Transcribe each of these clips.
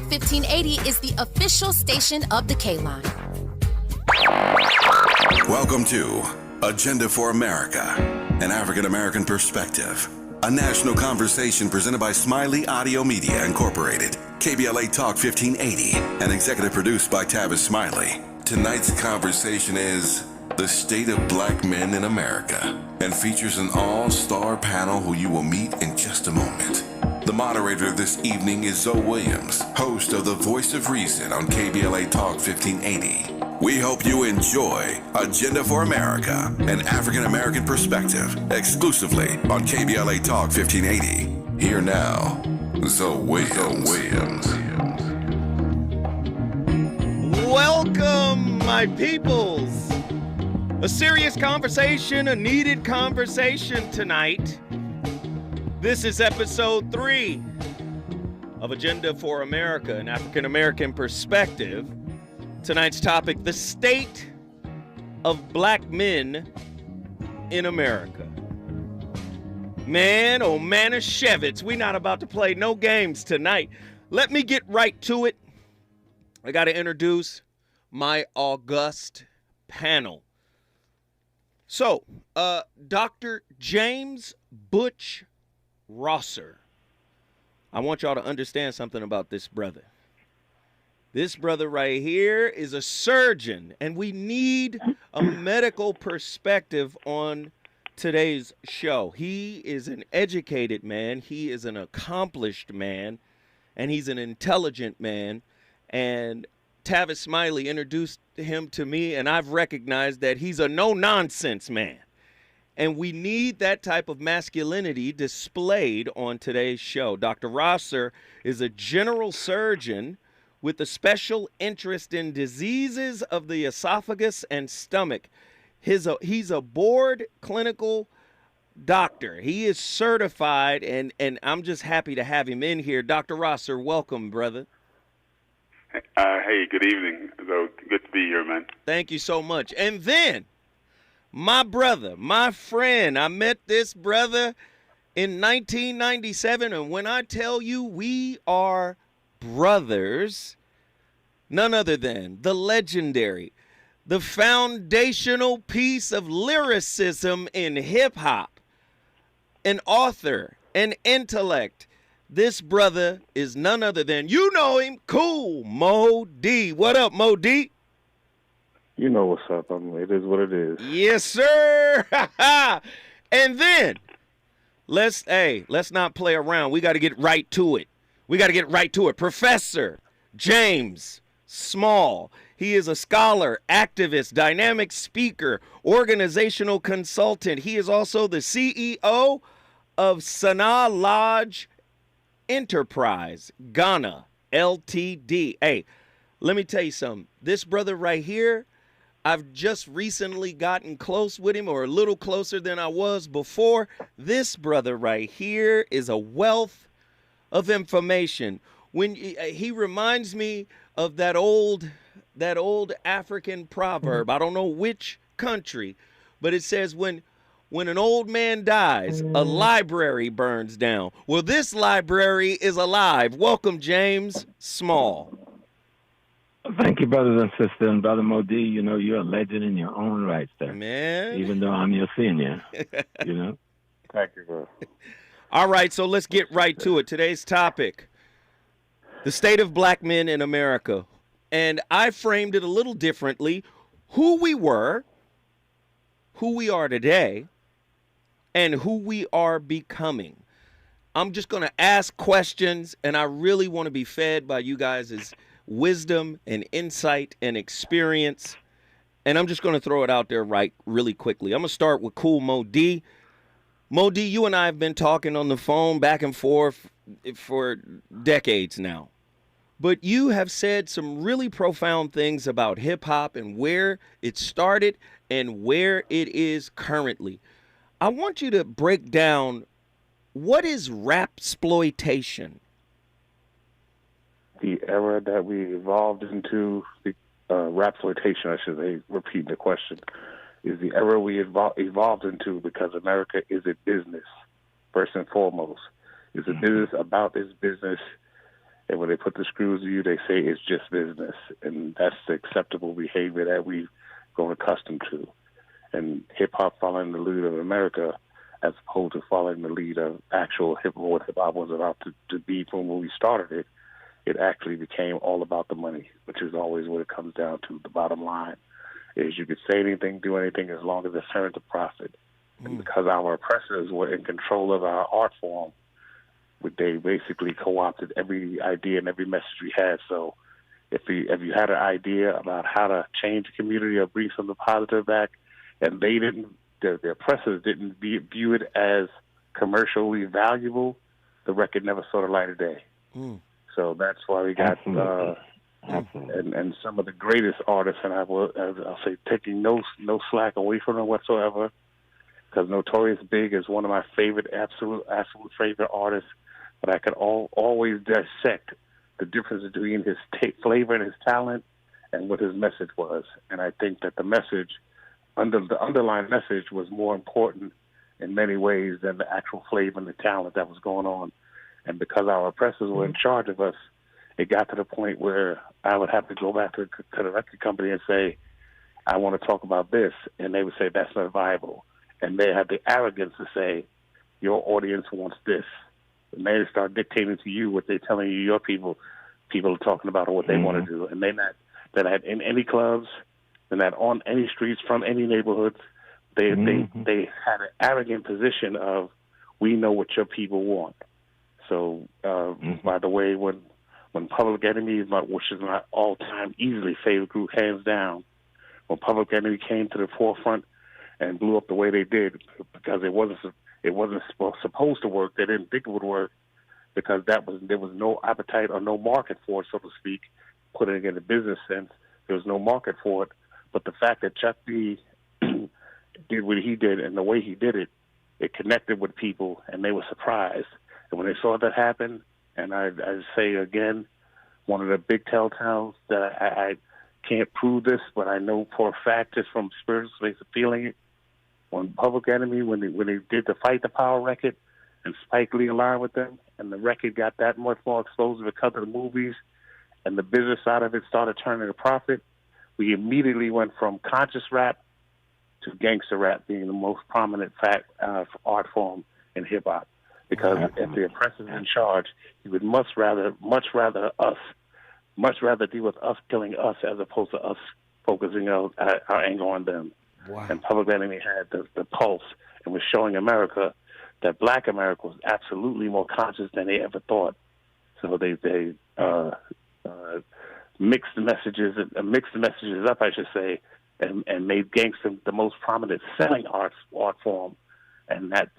1580 is the official station of the K-Line. Welcome to Agenda for America, an African-American perspective. A national conversation presented by Smiley Audio Media Incorporated, KBLA Talk 1580, and executive produced by Tavis Smiley. Tonight's conversation is the state of black men in America and features an all-star panel who you will meet in just a moment. The moderator this evening is Zoe Williams, host of The Voice of Reason on KBLA Talk 1580. We hope you enjoy Agenda for America, an African-American perspective, exclusively on KBLA Talk 1580. Here now, Zoe Williams. Welcome, my peoples. A serious conversation, a needed conversation tonight. This is episode 3 of Agenda for America, an African-American perspective. Tonight's topic, the state of black men in America. Man, oh Manischewitz, we not about to play no games tonight. Let me get right to it. I got to introduce my august panel. So, Dr. James Butch Rosser. I want y'all to understand something about this brother. This brother right here is a surgeon, and we need a medical perspective on today's show. He is an educated man, he is an accomplished man, and he's an intelligent man. And Tavis Smiley introduced him to me, and I've recognized that he's a no-nonsense man. And we need that type of masculinity displayed on today's show. Dr. Rosser is a general surgeon with a special interest in diseases of the esophagus and stomach. He's a board clinical doctor. He is certified, and I'm just happy to have him in here. Dr. Rosser, welcome, brother. Hey, good evening. So good to be here, man. Thank you so much. And then, my brother, my friend, I met this brother in 1997, and when I tell you we are brothers, none other than the legendary, the foundational piece of lyricism in hip-hop, an author, an intellect. This brother is none other than, you know him, Cool Mo D. What up, Mo D? You know what's up. It is what it is. Yes, sir. And then, let's not play around. We got to get right to it. Professor James Small. He is a scholar, activist, dynamic speaker, organizational consultant. He is also the CEO of Sanaa Lodge Enterprise, Ghana, Ltd. Hey, let me tell you something. This brother right here, I've just recently gotten close with him, or a little closer than I was before. This brother right here is a wealth of information. When he reminds me of that old African proverb. I don't know which country, but it says when an old man dies, a library burns down. Well, this library is alive. Welcome, James Small. Thank you, brothers and sisters. And Brother Modi, you know, you're a legend in your own right, sir. Man. Even though I'm your senior, you know. Thank you, bro. All right, so let's get right to it. Today's topic, the state of black men in America. And I framed it a little differently. Who we were, who we are today, and who we are becoming. I'm just going to ask questions, and I really want to be fed by you guys' wisdom and insight and experience. And I'm just going to throw it out there really quickly. I'm going to start with Cool Mo D. Mo D, you and I have been talking on the phone back and forth for decades now. But you have said some really profound things about hip-hop and where it started and where it is currently. I want you to break down, what is rapsploitation? The era that we evolved into, the rapsploitation, I should say, repeat the question, is the era we evolved into because America is a business, first and foremost. It's a business about its business, And when they put the screws to you, they say it's just business. And that's the acceptable behavior that we've grown accustomed to. And hip-hop following the lead of America as opposed to following the lead of actual hip-hop, what hip-hop was about to be from when we started it, it actually became all about the money, which is always what it comes down to. The bottom line is you could say anything, do anything, as long as it serves a profit. And because our oppressors were in control of our art form, they basically co-opted every idea and every message we had. So if you had an idea about how to change the community or bring something positive back, and they didn't, the oppressors didn't view it as commercially valuable, the record never saw the light of day. So that's why we got and some of the greatest artists, and I'll say taking no slack away from them whatsoever, because Notorious Big is one of my favorite, absolute favorite artists. But I could always dissect the difference between his flavor and his talent and what his message was. And I think that the message, the underlying message, was more important in many ways than the actual flavor and the talent that was going on. And because our oppressors were in charge of us, it got to the point where I would have to go back to the record company and say, I want to talk about this. And they would say, that's not viable. And they had the arrogance to say, your audience wants this. And they start dictating to you what they're telling you your people are talking about or what they want to do. And they're not in any clubs, they're not on any streets from any neighborhoods. They had an arrogant position of, we know what your people want. So, by the way, when Public Enemy, which is my all-time easily favorite group, hands down, when Public Enemy came to the forefront and blew up the way they did, because it wasn't supposed to work. They didn't think it would work because there was no appetite or no market for it, so to speak. Putting it in a business sense, there was no market for it. But the fact that Chuck D did what he did and the way he did it, it connected with people, and they were surprised. And when they saw that happen, and I say again, one of the big telltales that I can't prove this, but I know for a fact just from spiritual space of feeling it, when Public Enemy, when they did the Fight the Power record, and Spike Lee aligned with them, and the record got that much more exposure because of the movies, and the business side of it started turning a profit, we immediately went from conscious rap to gangster rap being the most prominent art form in hip hop. Because if the oppressor's in charge, he would much rather deal with us killing us as opposed to us focusing our anger on them. Wow. And Public Enemy had the pulse and was showing America that Black America was absolutely more conscious than they ever thought. So they mixed the messages up, I should say, and made gangster the most prominent selling art form. And that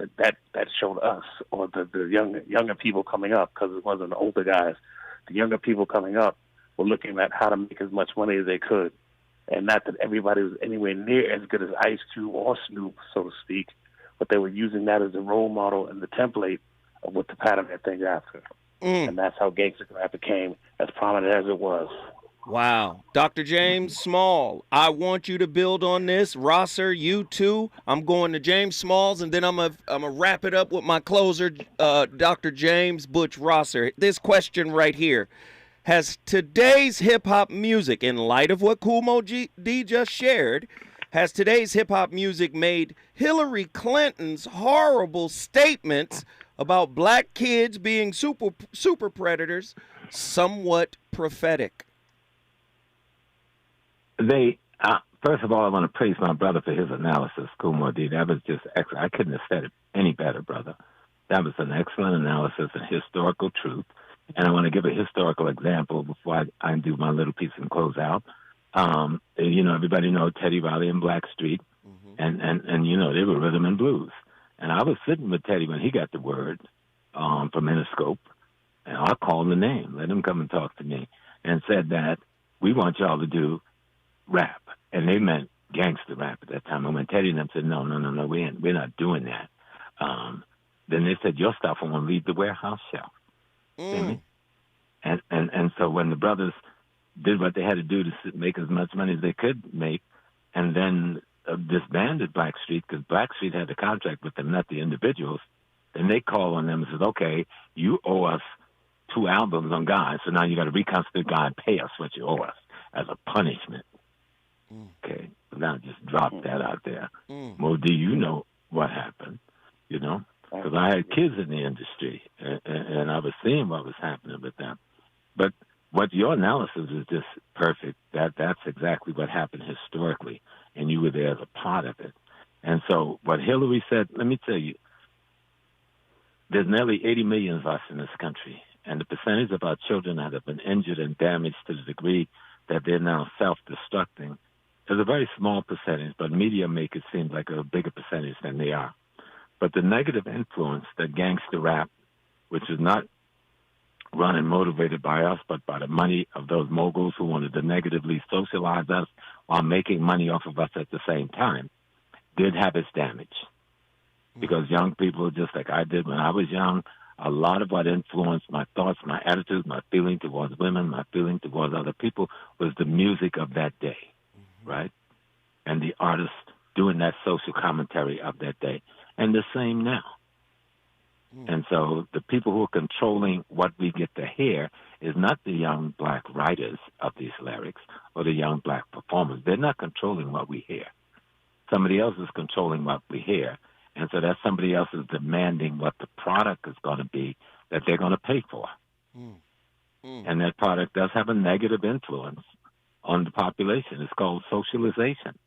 showed us, or the younger people coming up, because it wasn't the older guys. The younger people coming up were looking at how to make as much money as they could. And not that everybody was anywhere near as good as Ice Cube or Snoop, so to speak, but they were using that as a role model and the template of what the pattern that thing after. And that's how gangster rap became as prominent as it was. Wow. Dr. James Small, I want you to build on this. Rosser, you too. I'm going to James Smalls, and then I'm gonna wrap it up with my closer, Dr. James Butch Rosser. This question right here. Has today's hip-hop music, in light of what Kool Moe D just shared, has today's hip-hop music made Hillary Clinton's horrible statements about black kids being super predators somewhat prophetic? First of all, I want to praise my brother for his analysis, Kool Moe D. That was just excellent. I couldn't have said it any better, brother. That was an excellent analysis and historical truth. And I want to give a historical example before I do my little piece and close out. Everybody knows Teddy Riley and Blackstreet, and they were rhythm and blues. And I was sitting with Teddy when he got the word from Interscope, and I called him the name, let him come and talk to me, and said that we want y'all to do rap. And they meant gangster rap at that time. And when Teddy and them said, no, we're not doing that. Then they said, your stuff will leave the warehouse shelf. And so when the brothers did what they had to do to make as much money as they could make, and then disbanded Blackstreet, because Blackstreet had a contract with them, not the individuals, then they called on them and said, okay, you owe us 2 albums on God, so now you got to reconstitute God, pay us what you owe us as a punishment. Okay, so now just drop that out there. Mo D, you know what happened, you know, because I had kids in the industry, and I was seeing what was happening with them. But what your analysis is just perfect. That's exactly what happened historically, and you were there as a part of it. And so what Hillary said, let me tell you, there's nearly 80 million of us in this country, and the percentage of our children that have been injured and damaged to the degree that they're now self-destructing is a very small percentage, but media make it seem like a bigger percentage than they are. But the negative influence that gangster rap, which is not run and motivated by us, but by the money of those moguls who wanted to negatively socialize us while making money off of us at the same time, did have its damage. Because young people, just like I did when I was young, a lot of what influenced my thoughts, my attitudes, my feeling towards women, my feeling towards other people was the music of that day, right? And the artists doing that social commentary of that day. And the same now. And so the people who are controlling what we get to hear is not the young black writers of these lyrics or the young black performers. They're not controlling what we hear. Somebody else is controlling what we hear. And so that somebody else is demanding what the product is going to be that they're going to pay for. And that product does have a negative influence on the population. It's called socialization,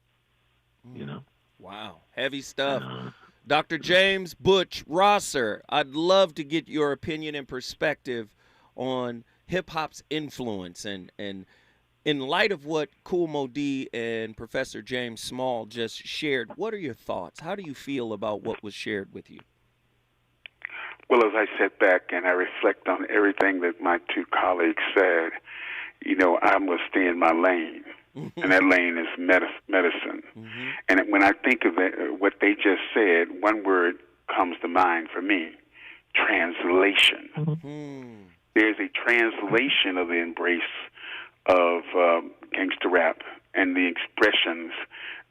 you know? Wow. Heavy stuff. Dr. James Butch Rosser, I'd love to get your opinion and perspective on hip-hop's influence. And in light of what Kool Moe Dee and Professor James Small just shared, what are your thoughts? How do you feel about what was shared with you? Well, as I sit back and I reflect on everything that my 2 colleagues said, you know, I must stay in my lane. And that lane is medicine. And when I think of it, what they just said, one word comes to mind for me: translation. There's a translation of the embrace of gangster rap and the expressions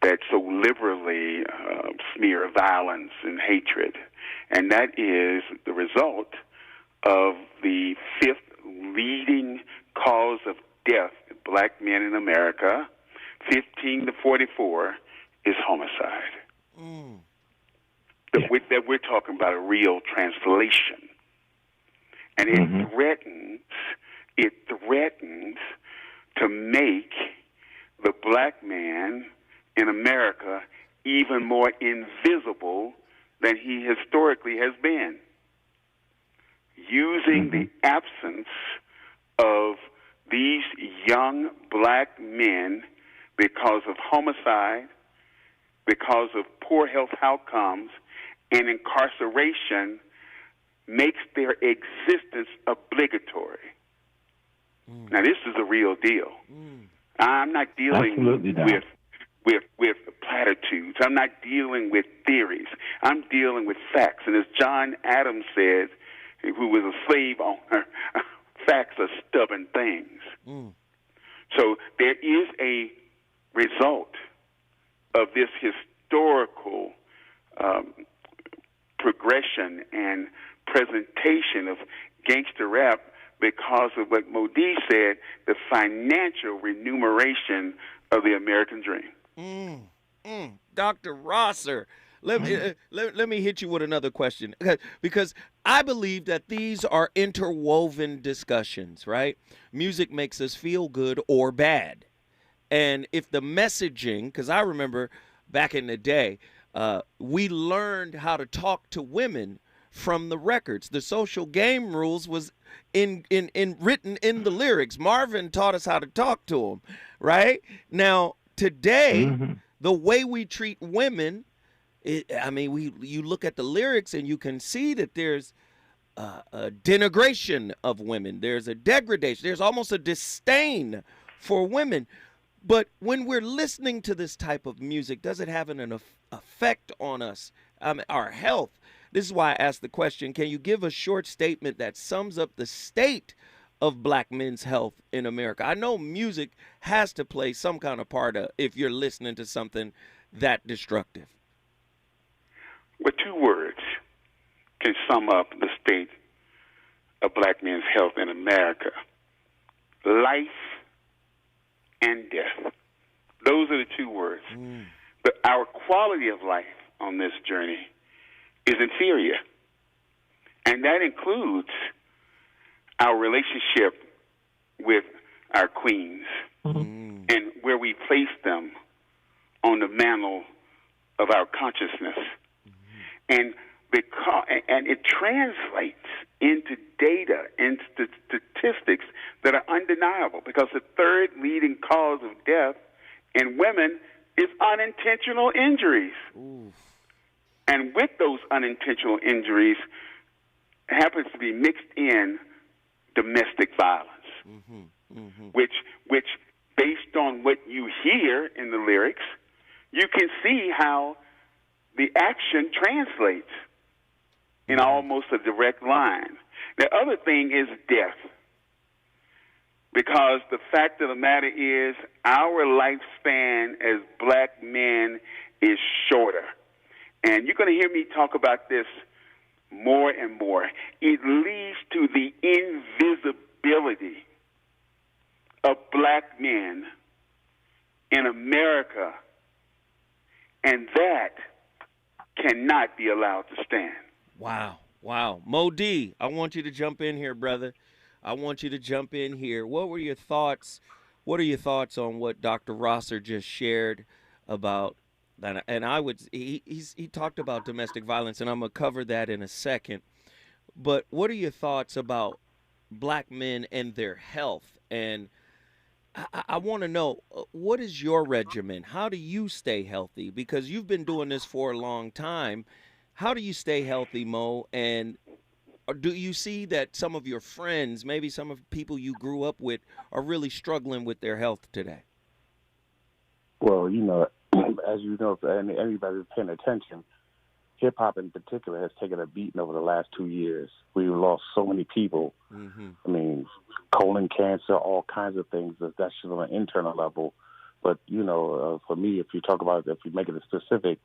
that so liberally smear violence and hatred. And that is the result of the 5th leading cause of death of black men in America, 15 to 44, is homicide. That we're talking about a real translation. And it threatens to make the black man in America even more invisible than he historically has been. Using the absence of these young black men because of homicide, because of poor health outcomes, and incarceration makes their existence obligatory. Now, this is a real deal. I'm not dealing with platitudes. I'm not dealing with theories. I'm dealing with facts. And as John Adams said, who was a slave owner, facts are stubborn things. So there is a result of this historical progression and presentation of gangster rap because of what Moe Dee said, the financial remuneration of the American dream. Dr. Rosser, let me hit you with another question, because I believe that these are interwoven discussions, right? Music makes us feel good or bad. And if the messaging, because I remember back in the day, we learned how to talk to women from the records. The social game rules was written in the lyrics. Marvin taught us how to talk to them, right? Now, today, the way we treat women, you look at the lyrics and you can see that there's a denigration of women. There's a degradation. There's almost a disdain for women. But when we're listening to this type of music, does it have an effect on us, our health? This is why I asked the question, can you give a short statement that sums up the state of black men's health in America? I know music has to play some kind of part if you're listening to something that destructive. Well, 2 words can sum up the state of black men's health in America. Life and death. Those are the two words. But our quality of life on this journey is inferior. And that includes our relationship with our queens and where we place them on the mantle of our consciousness. And it translates into data and statistics that are undeniable, because the third leading cause of death in women is unintentional injuries. And with those unintentional injuries happens to be mixed in domestic violence, which based on what you hear in the lyrics, you can see how the action translates in almost a direct line. The other thing is death, because the fact of the matter is our lifespan as black men is shorter. And you're going to hear me talk about this more and more. It leads to the invisibility of black men in America, and that cannot be allowed to stand. Wow. Mo D, I want you to jump in here, brother. I want you to jump in here. What are your thoughts on what Dr. Rosser just shared about that? And he talked about domestic violence, and I'm going to cover that in a second. But what are your thoughts about black men and their health? And I want to know, what is your regimen? How do you stay healthy? Because you've been doing this for a long time. How do you stay healthy, Mo? And do you see that some of your friends, maybe some of the people you grew up with, are really struggling with their health today? Well, as you know, and anybody who's paying attention, hip-hop in particular has taken a beating over the last 2 years. We've lost so many people. I mean, colon cancer, all kinds of things. That's just on an internal level. But, for me, if you make it specific,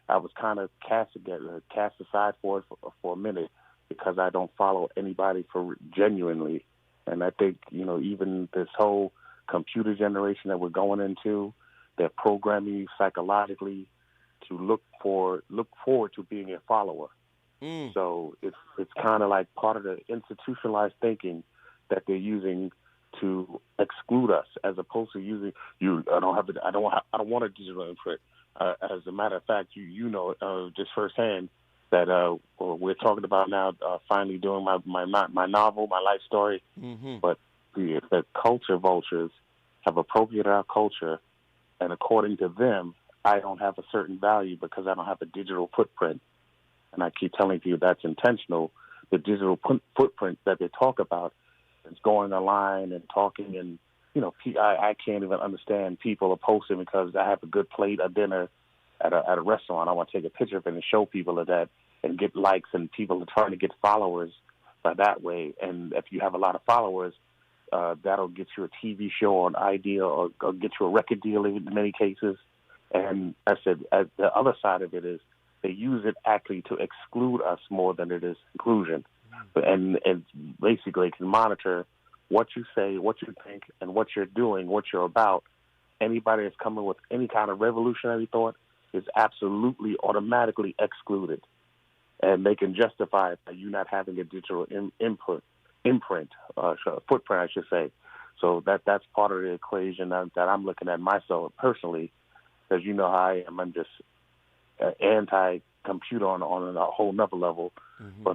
I was kind of cast aside for it for a minute, because I don't follow anybody for genuinely. And I think, even this whole computer generation that we're going into, they're programming you psychologically to look forward to being a follower. So it's kind of like part of the institutionalized thinking that they're using to exclude us, as opposed to using you. I don't want a digital imprint. As a matter of fact, just firsthand that we're talking about now finally doing my novel, my life story. But the culture vultures have appropriated our culture, and according to them, I don't have a certain value because I don't have a digital footprint. And I keep telling you that's intentional. The digital footprint that they talk about is going online and talking, and I can't even understand people are posting because I have a good plate of dinner at a restaurant. I want to take a picture of it and show people of that and get likes, and people are trying to get followers by that way. And if you have a lot of followers, that'll get you a TV show or an idea, or get you a record deal in many cases. And I said, the other side of it is they use it actually to exclude us more than it is inclusion. And basically can monitor what you say, what you think, and what you're doing, what you're about. Anybody that's coming with any kind of revolutionary thought is absolutely automatically excluded. And they can justify it by you not having a digital footprint, I should say. So that's part of the equation that I'm looking at myself personally, because you know how I am. I'm just anti-computer on a whole nother level. But,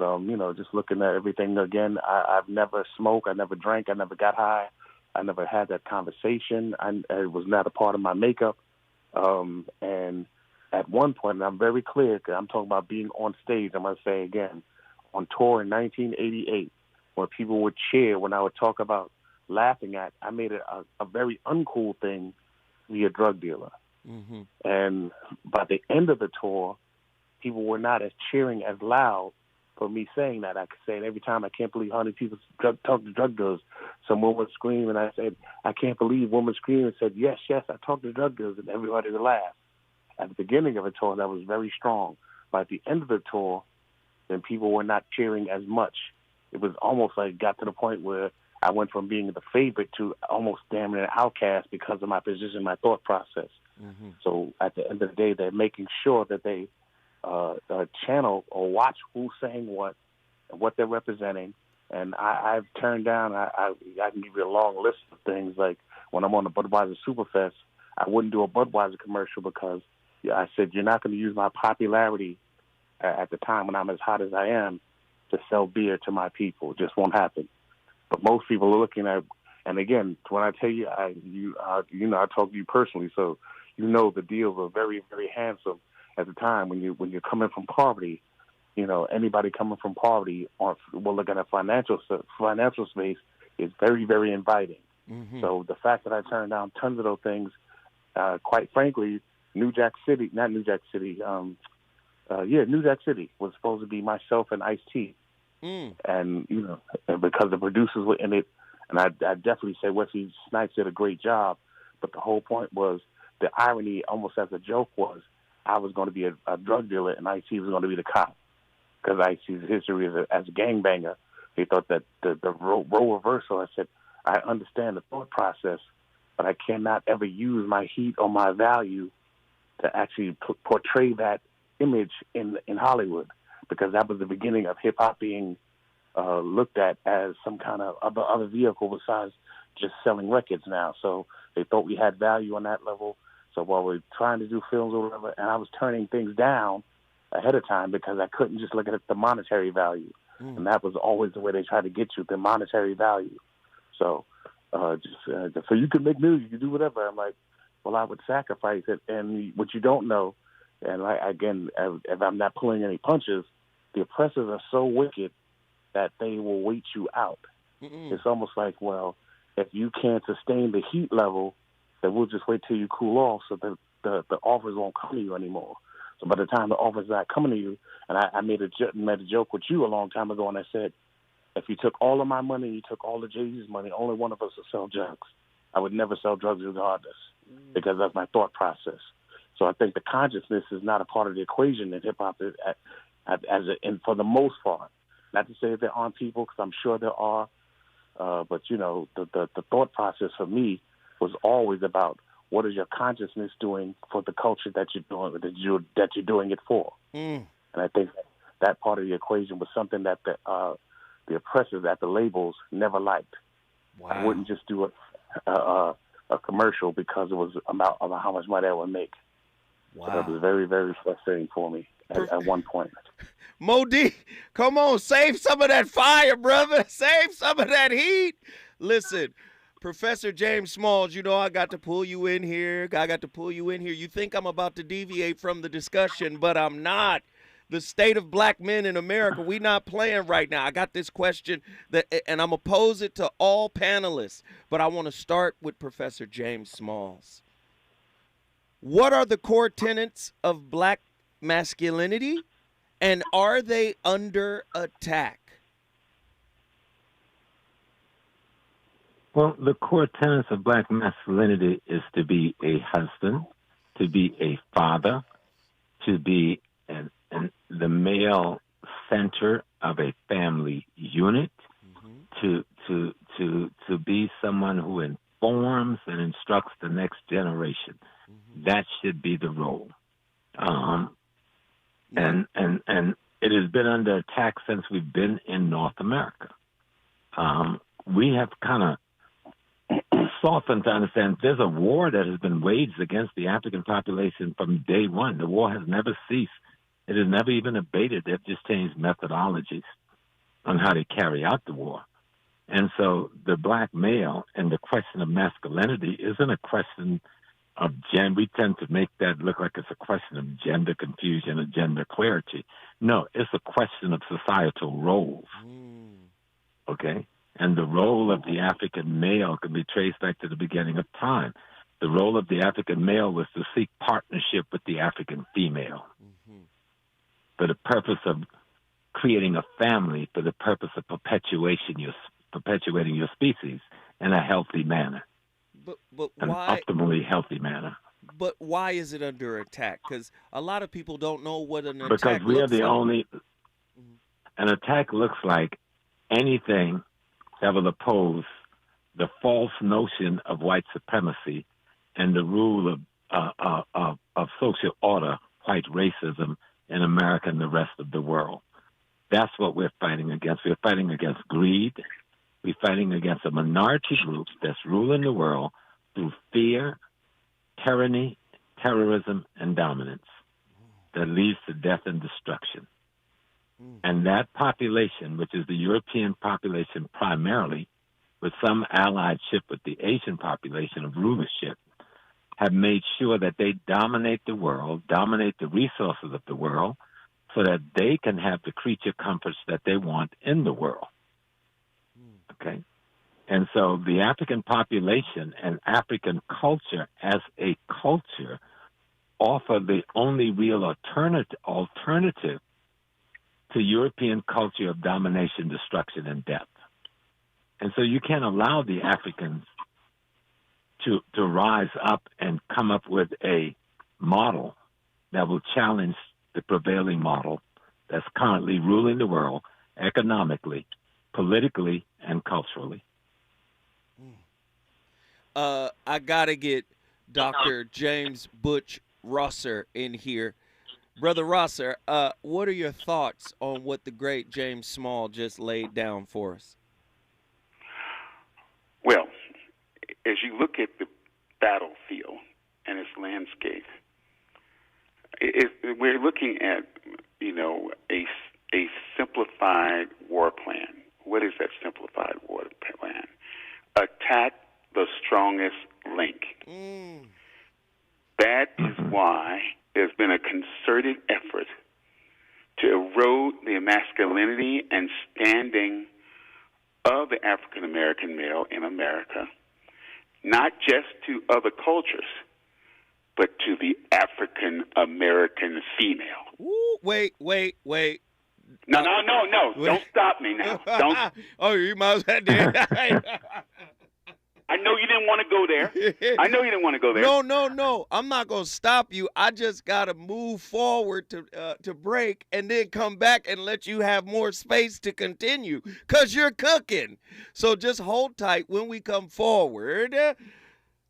just looking at everything again, I've never smoked, I never drank, I never got high, I never had that conversation. It was not a part of my makeup. And at one point, and I'm very clear, because I'm talking about being on stage, I'm going to say again, on tour in 1988, when people would cheer when I would talk about laughing at, I made it a very uncool thing to be a drug dealer. And by the end of the tour, people were not as cheering as loud for me saying that. I could say it every time. I can't believe how many people talk to drug dealers. Some woman screamed, and I said, I can't believe woman screamed and said, yes, I talked to drug dealers, and everybody would laugh. At the beginning of the tour, that was very strong. By the end of the tour, then people were not cheering as much. It was almost like got to the point where I went from being the favorite to almost damn near an outcast because of my position, my thought process. Mm-hmm. So at the end of the day, they're making sure that they channel or watch who's saying what and what they're representing. And I've turned down, I can give you a long list of things. Like when I'm on the Budweiser Superfest, I wouldn't do a Budweiser commercial because I said, you're not going to use my popularity at the time when I'm as hot as I am to sell beer to my people. It just won't happen. But most people are looking at, and again, when I tell you, I talk to you personally, so you know the deals are very, very handsome at the time when you're coming from poverty. You know, anybody coming from poverty, or well, look at a financial space is very, very inviting. Mm-hmm. So the fact that I turned down tons of those things, quite frankly, New Jack City was supposed to be myself and Ice-T. And, you know, because the producers were in it, and I definitely say Wesley Snipes did a great job, but the whole point was, the irony, almost as a joke, was I was going to be a drug dealer and Ice-T was going to be the cop. Because Ice-T's history as a gangbanger, they thought that the role reversal, I said, I understand the thought process, but I cannot ever use my heat or my value to actually portray that image in Hollywood, because that was the beginning of hip-hop being looked at as some kind of other vehicle besides just selling records now. So they thought we had value on that level. So while we're trying to do films or whatever, and I was turning things down ahead of time because I couldn't just look at the monetary value. And that was always the way they tried to get you, the monetary value. So so you can make music, you can do whatever. I'm like, well, I would sacrifice it. And what you don't know, and again, if I'm not pulling any punches, the oppressors are so wicked that they will wait you out. Mm-mm. It's almost like, well, if you can't sustain the heat level, then we'll just wait till you cool off so that the offers won't come to you anymore. So by the time the offer's not coming to you, and I made a joke with you a long time ago, and I said, if you took all of my money, you took all of Jay-Z's money, only one of us would sell drugs. I would never sell drugs regardless, because that's my thought process. So I think the consciousness is not a part of the equation in hip-hop and for the most part. Not to say that there aren't people, because I'm sure there are, but, you know, the thought process for me was always about, what is your consciousness doing for the culture that you're doing it for? And I think that part of the equation was something that the oppressors at the labels never liked. Wow. I wouldn't just do a commercial because it was about how much money I would make. Wow. So that was very, very frustrating for me at one point. Mo D, come on, save some of that fire, brother. Save some of that heat. Listen, Professor James Smalls, you know I got to pull you in here. You think I'm about to deviate from the discussion, but I'm not. The state of black men in America, we not playing right now. I got this question, and I'm going to pose it to all panelists, but I want to start with Professor James Smalls. What are the core tenets of black masculinity, and are they under attack? Well, the core tenets of black masculinity is to be a husband, to be a father, to be the male center of a family unit, to be someone who informs and instructs the next generation. That should be the role. And it has been under attack since we've been in North America. We have kind of softened to understand there's a war that has been waged against the African population from day one. The war has never ceased. It has never even abated. They've just changed methodologies on how to carry out the war. And so the black male and the question of masculinity isn't a question of gender. We tend to make that look like it's a question of gender confusion or gender clarity. No, it's a question of societal roles. Okay? And the role of the African male can be traced back to the beginning of time. The role of the African male was to seek partnership with the African female for the purpose of creating a family, for the purpose of perpetuating your species in a healthy manner. But why? An optimally healthy manner. But why is it under attack? Because a lot of people don't know what an attack because we looks are the like. only. An attack looks like anything that will oppose the false notion of white supremacy and the rule of social order, white racism in America and the rest of the world. That's what we're fighting against. We're fighting against greed. We're fighting against a minority group that's ruling the world through fear, tyranny, terrorism, and dominance that leads to death and destruction. And that population, which is the European population primarily, with some alliedship with the Asian population of rulership, have made sure that they dominate the world, dominate the resources of the world, so that they can have the creature comforts that they want in the world. Okay? And so the African population and African culture as a culture offer the only real alternative to European culture of domination, destruction, and death. And so you can't allow the Africans to rise up and come up with a model that will challenge the prevailing model that's currently ruling the world economically, politically, and culturally. I got to get Dr. James Butch Rosser in here. Brother Rosser, what are your thoughts on what the great James Small just laid down for us? Well, as you look at the battlefield and its landscape, we're looking at, a simplified war plan. What is that simplified war plan? Attack the strongest link. That is why there's been a concerted effort to erode the masculinity and standing of the African American male in America, not just to other cultures, but to the African American female. Ooh, wait. No. Don't stop me now. Don't. Oh, you might as well. I know you didn't want to go there. No. I'm not going to stop you. I just got to move forward to break and then come back and let you have more space to continue because you're cooking. So just hold tight when we come forward.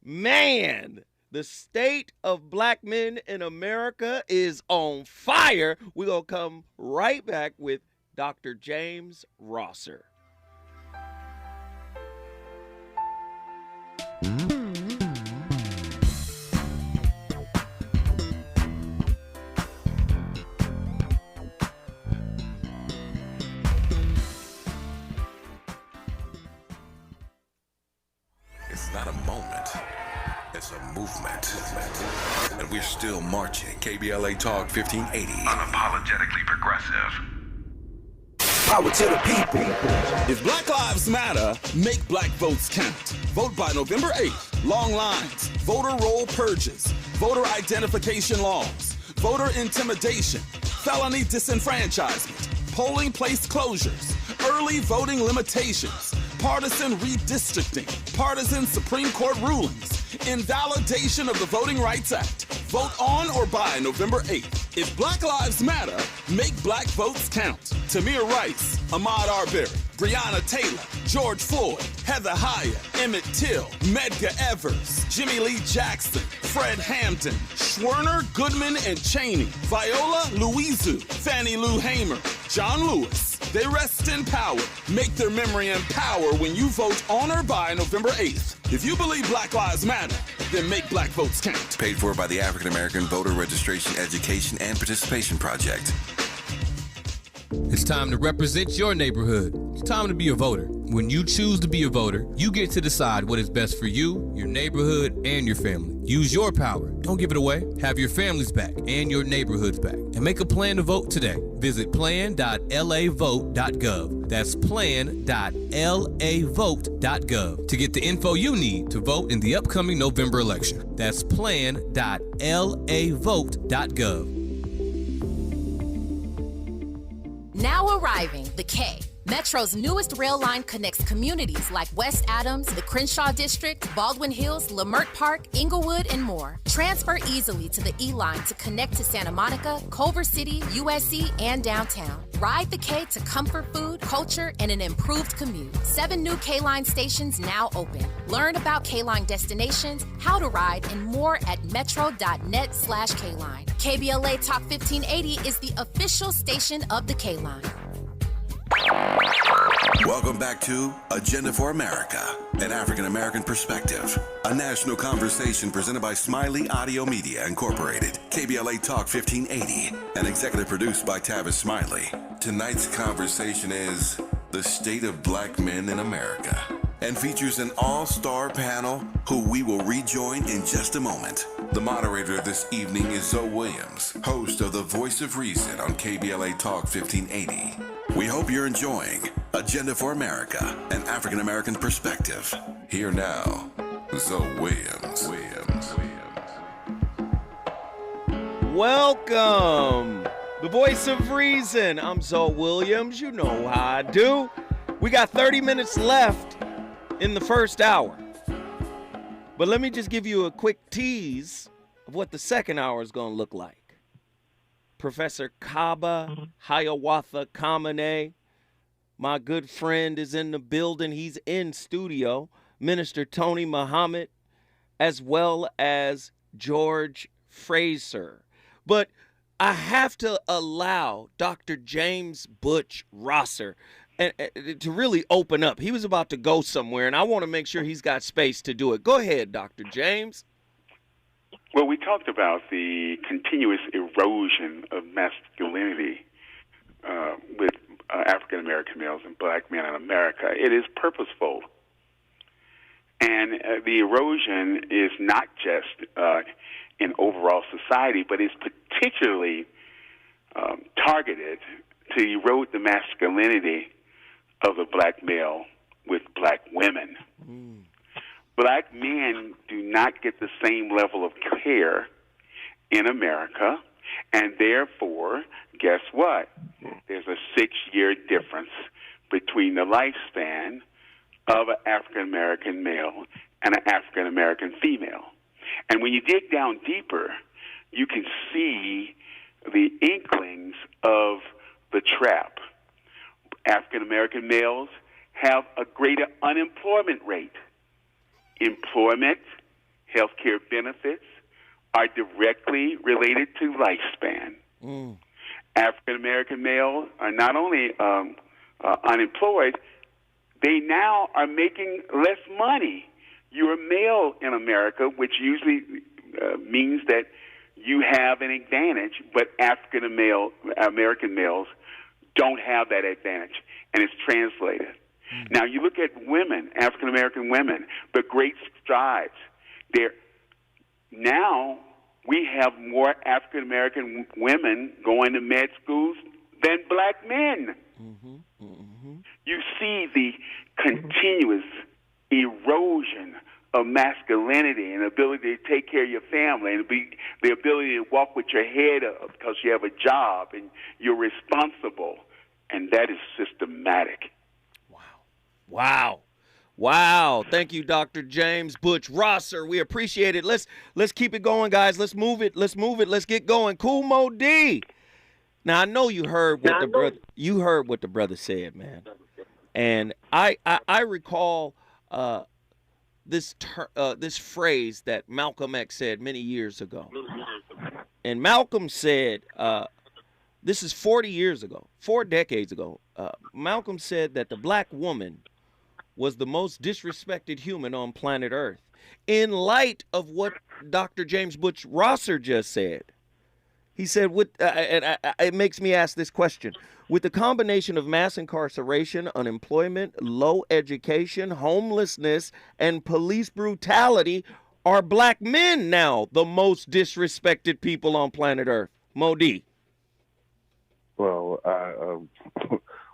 Man, the state of black men in America is on fire. We're going to come right back with Dr. James Rosser. It's not a moment. It's a movement. And we're still marching. KBLA Talk 1580. Unapologetically progressive. Power to the people. If Black Lives Matter, make black votes count. Vote by November 8th. Long lines, voter roll purges, voter identification laws, voter intimidation, felony disenfranchisement, polling place closures, early voting limitations, partisan redistricting, partisan Supreme Court rulings, invalidation of the Voting Rights Act. Vote on or by November 8th. If Black Lives Matter, make black votes count. Tamir Rice, Ahmaud Arbery, Breonna Taylor, George Floyd, Heather Heyer, Emmett Till, Medgar Evers, Jimmy Lee Jackson, Fred Hampton, Schwerner, Goodman, and Cheney, Viola Louisu, Fannie Lou Hamer, John Lewis. They rest in power. Make their memory in power when you vote on or by November 8th. If you believe Black Lives Matter, then make black votes count. Paid for by the African American Voter Registration, Education, and Participation Project. It's time to represent your neighborhood. It's time to be a voter. When you choose to be a voter, you get to decide what is best for you, your neighborhood, and your family. Use your power. Don't give it away. Have your families back and your neighborhoods back. And make a plan to vote today. Visit plan.lavote.gov. That's plan.lavote.gov to get the info you need to vote in the upcoming November election. That's plan.lavote.gov. Now arriving, the K. Metro's newest rail line connects communities like West Adams, the Crenshaw District, Baldwin Hills, Leimert Park, Inglewood, and more. Transfer easily to the E-Line to connect to Santa Monica, Culver City, USC, and downtown. Ride the K to comfort food, culture, and an improved commute. 7 new K-Line stations now open. Learn about K-Line destinations, how to ride, and more at metro.net/K-Line. KBLA Talk 1580 is the official station of the K-Line. Welcome back to Agenda for America, an African American perspective, a national conversation presented by Smiley Audio Media Incorporated, KBLA Talk 1580, and executive produced by Tavis Smiley. Tonight's conversation is the state of black men in America, and features an all-star panel who we will rejoin in just a moment. The moderator this evening is Zoe Williams, host of The Voice of Reason on KBLA Talk 1580. We hope you're enjoying Agenda for America, an African American perspective. Here now, Zoe Williams. Welcome, The Voice of Reason. I'm Zoe Williams. You know how I do. We got 30 minutes left in the first hour. But let me just give you a quick tease of what the second hour is going to look like. Professor Kaba Hiawatha Kamene, my good friend, is in the building. He's in studio. Minister Tony Muhammad, as well as George Fraser. But I have to allow Dr. James Butch Rosser to really open up. He was about to go somewhere, and I want to make sure he's got space to do it. Go ahead, Dr. James. Well, we talked about the continuous erosion of masculinity with African-American males and black men in America. It is purposeful. And the erosion is not just in overall society, but it's particularly targeted to erode the masculinity of the black male with black women. Black men do not get the same level of care in America, and therefore, guess what? There's a 6-year difference between the lifespan of an African-American male and an African-American female. And when you dig down deeper, you can see the inklings of the trap. African-American males have a greater unemployment rate. Employment, health care benefits are directly related to lifespan. African-American males are not only unemployed, they now are making less money. You're a male in America, which usually means that you have an advantage, but African-American males don't have that advantage, and it's translated. Now, you look at women, African-American women, the great strides. Now we have more African-American women going to med schools than black men. You see the continuous erosion of masculinity and ability to take care of your family and the ability to walk with your head up because you have a job and you're responsible, and that is systematic. Wow. Thank you, Dr. James Butch Rosser. We appreciate it. Let's keep it going, guys. Let's move it. Let's get going. Cool Mo D. Now, I know you heard what the brother said, man. And I recall this phrase that Malcolm X said many years ago. And Malcolm said, this is 4 decades ago. Malcolm said that the black woman was the most disrespected human on planet Earth. In light of what Dr. James Butch Rosser just said, he said, it makes me ask this question. With the combination of mass incarceration, unemployment, low education, homelessness, and police brutality, are black men now the most disrespected people on planet Earth? Modi. Well,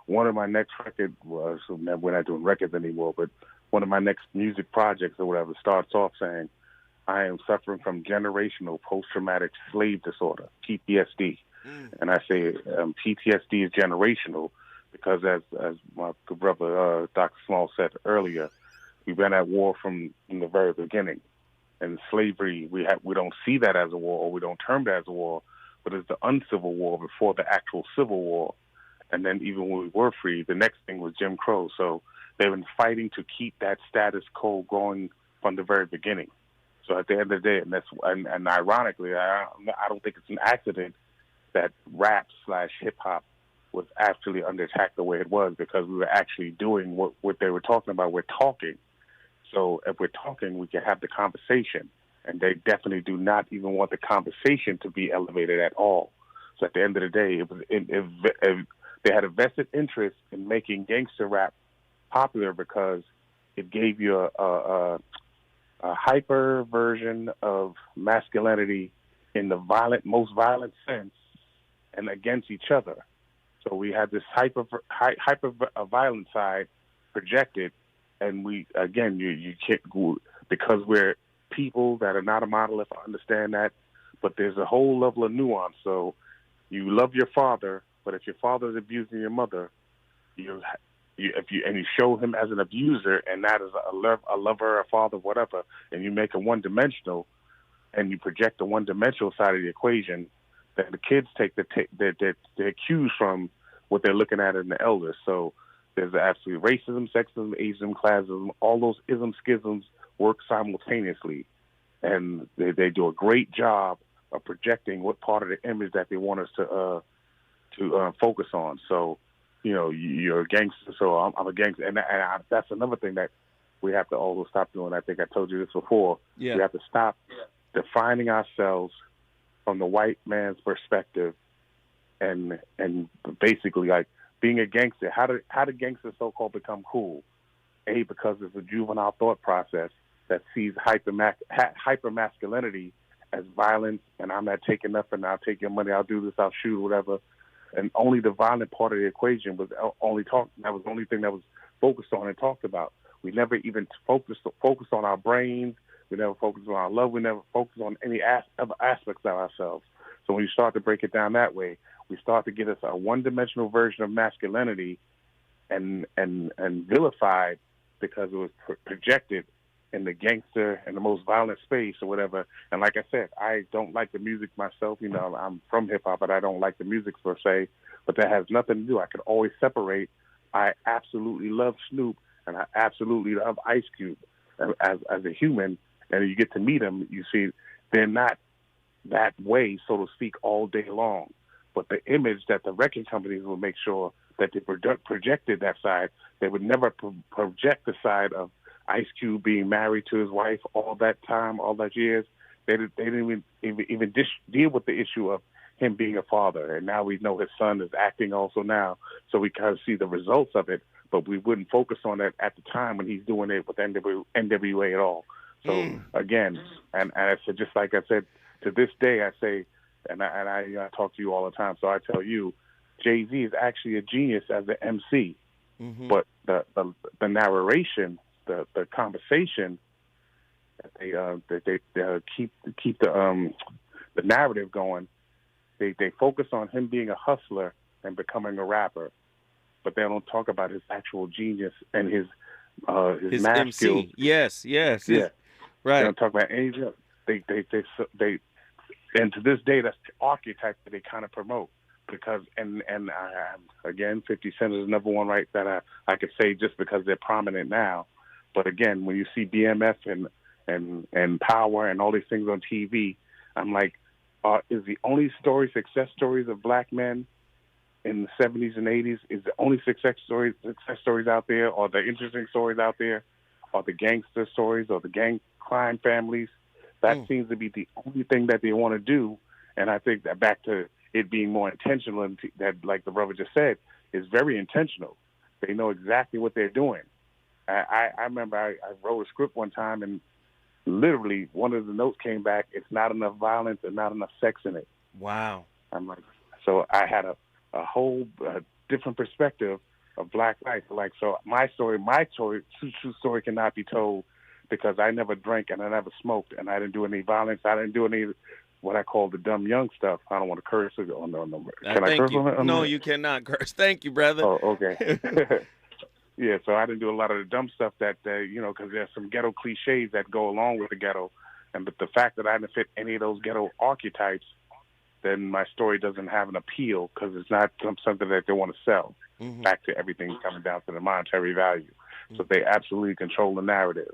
one of my next record was, we're not doing records anymore, but one of my next music projects or whatever starts off saying, I am suffering from generational post-traumatic slave disorder, PTSD. And I say PTSD is generational because, as my good brother Dr. Small said earlier, we've been at war from the very beginning. And slavery, we don't see that as a war, or we don't term that as a war, but it's the uncivil war before the actual civil war. And then even when we were free, the next thing was Jim Crow. So they've been fighting to keep that status quo going from the very beginning. So at the end of the day, and ironically, I don't think it's an accident that rap / hip hop was actually under attack the way it was, because we were actually doing what they were talking about. We're talking. So if we're talking, we can have the conversation. And they definitely do not even want the conversation to be elevated at all. So at the end of the day, they had a vested interest in making gangster rap popular because it gave you a hyper version of masculinity in the most violent sense and against each other. So we had this hyper violent side projected, and you can't, because we're people that are not a monolith, I understand that, but there's a whole level of nuance. So you love your father, but if your father is abusing your mother, if you show him as an abuser and not as a lover, a father, whatever, and you make him one-dimensional, and you project the one-dimensional side of the equation, then the kids take their cues from what they're looking at in the elders. So there's absolute racism, sexism, ageism, classism, all those isms, schisms work simultaneously, and they do a great job of projecting what part of the image that they want us to focus on. So, you're a gangster, so I'm a gangster, and that's another thing that we have to also stop doing. I think I told you this before. Yeah. We have to stop defining ourselves from the white man's perspective, and basically like being a gangster. How did gangsters so-called become cool? Because it's a juvenile thought process that sees hyper masculinity as violence, and I'm not taking nothing. I'll take your money. I'll do this. I'll shoot, whatever. And only the violent part of the equation was only talked. That was the only thing that was focused on and talked about. We never even focused on our brains. We never focused on our love. We never focused on any other aspects of ourselves. So when you start to break it down that way, we start to get us a one-dimensional version of masculinity, and vilified because it was projected in the gangster and the most violent space or whatever. And like I said, I don't like the music myself. I'm from hip-hop, but I don't like the music per se. But that has nothing to do. I can always separate. I absolutely love Snoop, and I absolutely love Ice Cube as a human. And you get to meet them, you see they're not that way, so to speak, all day long. But the image that the record companies will make sure that they projected that side, they would never project the side of Ice Cube being married to his wife all that time, all that years. They didn't even deal with the issue of him being a father. And now we know his son is acting also now, so we kind of see the results of it, but we wouldn't focus on that at the time when he's doing it with NWA at all. So again, and I said, just like I said, to this day, I say, and I talk to you all the time, so I tell you, Jay-Z is actually a genius as an MC, but the narration, the conversation that they keep the narrative going. They focus on him being a hustler and becoming a rapper, but they don't talk about his actual genius and his math MC. skills. Yes. Right. They don't talk about any. They and to this day, that's the archetype that they kind of promote. Because again, 50 Cent is another one, right, that I could say just because they're prominent now. But again, when you see BMF and Power and all these things on TV, I'm like, is the only success stories of black men in the 70s and 80s, is the only success stories out there, or the interesting stories out there, or the gangster stories, or the gang crime families? That seems to be the only thing that they want to do. And I think that back to it being more intentional, and that, like the brother just said, is very intentional. They know exactly what they're doing. I remember I wrote a script one time, and literally one of the notes came back, it's not enough violence and not enough sex in it. Wow. I'm like, so I had a whole different perspective of black life. Like, so my true story cannot be told because I never drank and I never smoked and I didn't do any violence. I didn't do any what I call the dumb young stuff. I don't want to curse. Oh, no. Can I curse on it? No, you cannot curse. Thank you, brother. Oh, okay. Yeah, so I didn't do a lot of the dumb stuff that, because there's some ghetto cliches that go along with the ghetto. But the fact that I didn't fit any of those ghetto archetypes, then my story doesn't have an appeal because it's not something that they want to sell. Mm-hmm. Back to everything coming down to the monetary value. So they absolutely control the narrative.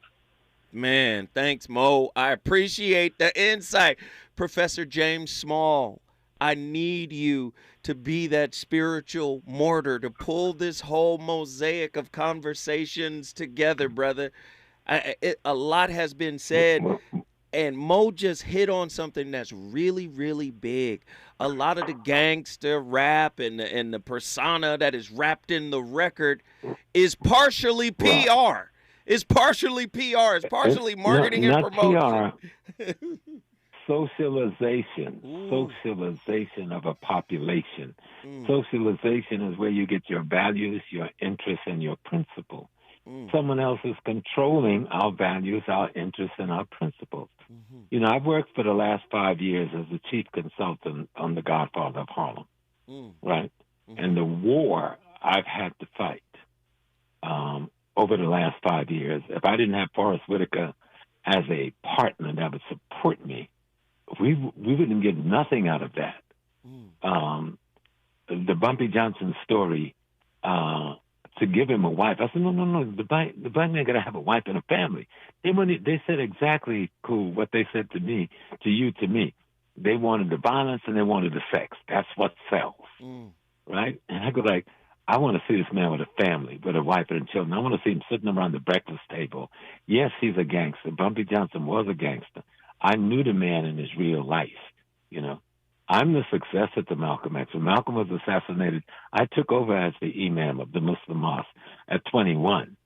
Man, thanks, Mo. I appreciate the insight. Professor James Small, I need you to be that spiritual mortar to pull this whole mosaic of conversations together, brother. A lot has been said, and Mo just hit on something that's really, really big. A lot of the gangster rap and the persona that is wrapped in the record is partially PR. It's partially PR. It's partially marketing and promotion. PR. Socialization. Ooh. Socialization of a population. Socialization is where you get your values, your interests, and your principles. Someone else is controlling our values, our interests, and our principles. You know, I've worked for the last 5 years as the chief consultant on The Godfather of Harlem, right? And the war I've had to fight over the last 5 years, if I didn't have Forrest Whitaker as a partner that would support me, we wouldn't get nothing out of that. The Bumpy Johnson story, to give him a wife. I said, no. The black man got to have a wife and a family. They said exactly what they said to me, to you, to me. They wanted the violence and they wanted the sex. That's what sells, right? And I go like, I want to see this man with a family, with a wife and children. I want to see him sitting around the breakfast table. Yes, he's a gangster. Bumpy Johnson was a gangster. I knew the man in his real life, you know. I'm the successor to Malcolm X. When Malcolm was assassinated, I took over as the imam of the Muslim mosque at 21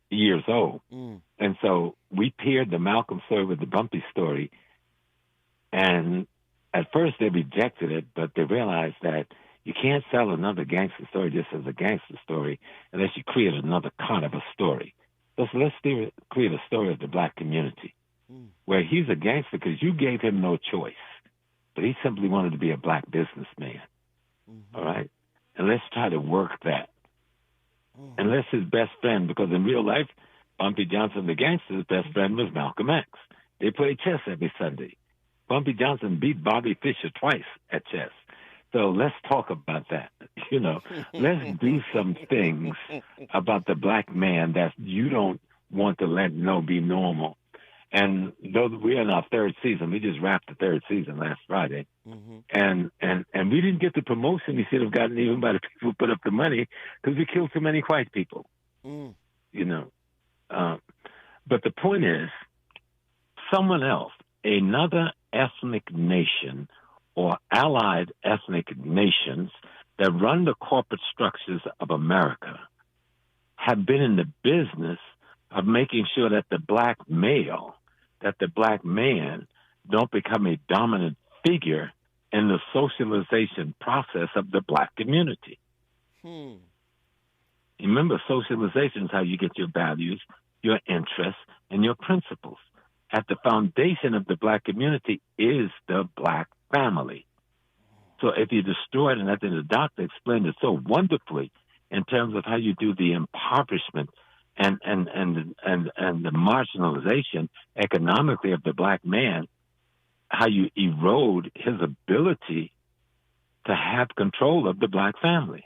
years old. And so we paired the Malcolm story with the Bumpy story. And at first they rejected it, but they realized that you can't sell another gangster story just as a gangster story unless you create another kind of a story. So let's create a story of the black community where he's a gangster because you gave him no choice. But he simply wanted to be a black businessman, all right? And let's try to work that. Unless his best friend, because in real life, Bumpy Johnson, the gangster's best friend, was Malcolm X. They played chess every Sunday. Bumpy Johnson beat Bobby Fischer twice at chess. So let's talk about that, you know. Let's do some things about the black man that you don't want to let be normal. And though we're in our third season, we just wrapped the third season last Friday, and we didn't get the promotion we should have gotten even by the people who put up the money because we killed too many white people, you know. But the point is, someone else, another ethnic nation or allied ethnic nations that run the corporate structures of America have been in the business of making sure that the black male, that the black man don't become a dominant figure in the socialization process of the black community. Remember, socialization is how you get your values, your interests, and your principles. At the foundation of the black community is the black family. So if you destroy it, and I think the doctor explained it so wonderfully in terms of how you do the impoverishment and the marginalization economically of the black man, how you erode his ability to have control of the black family.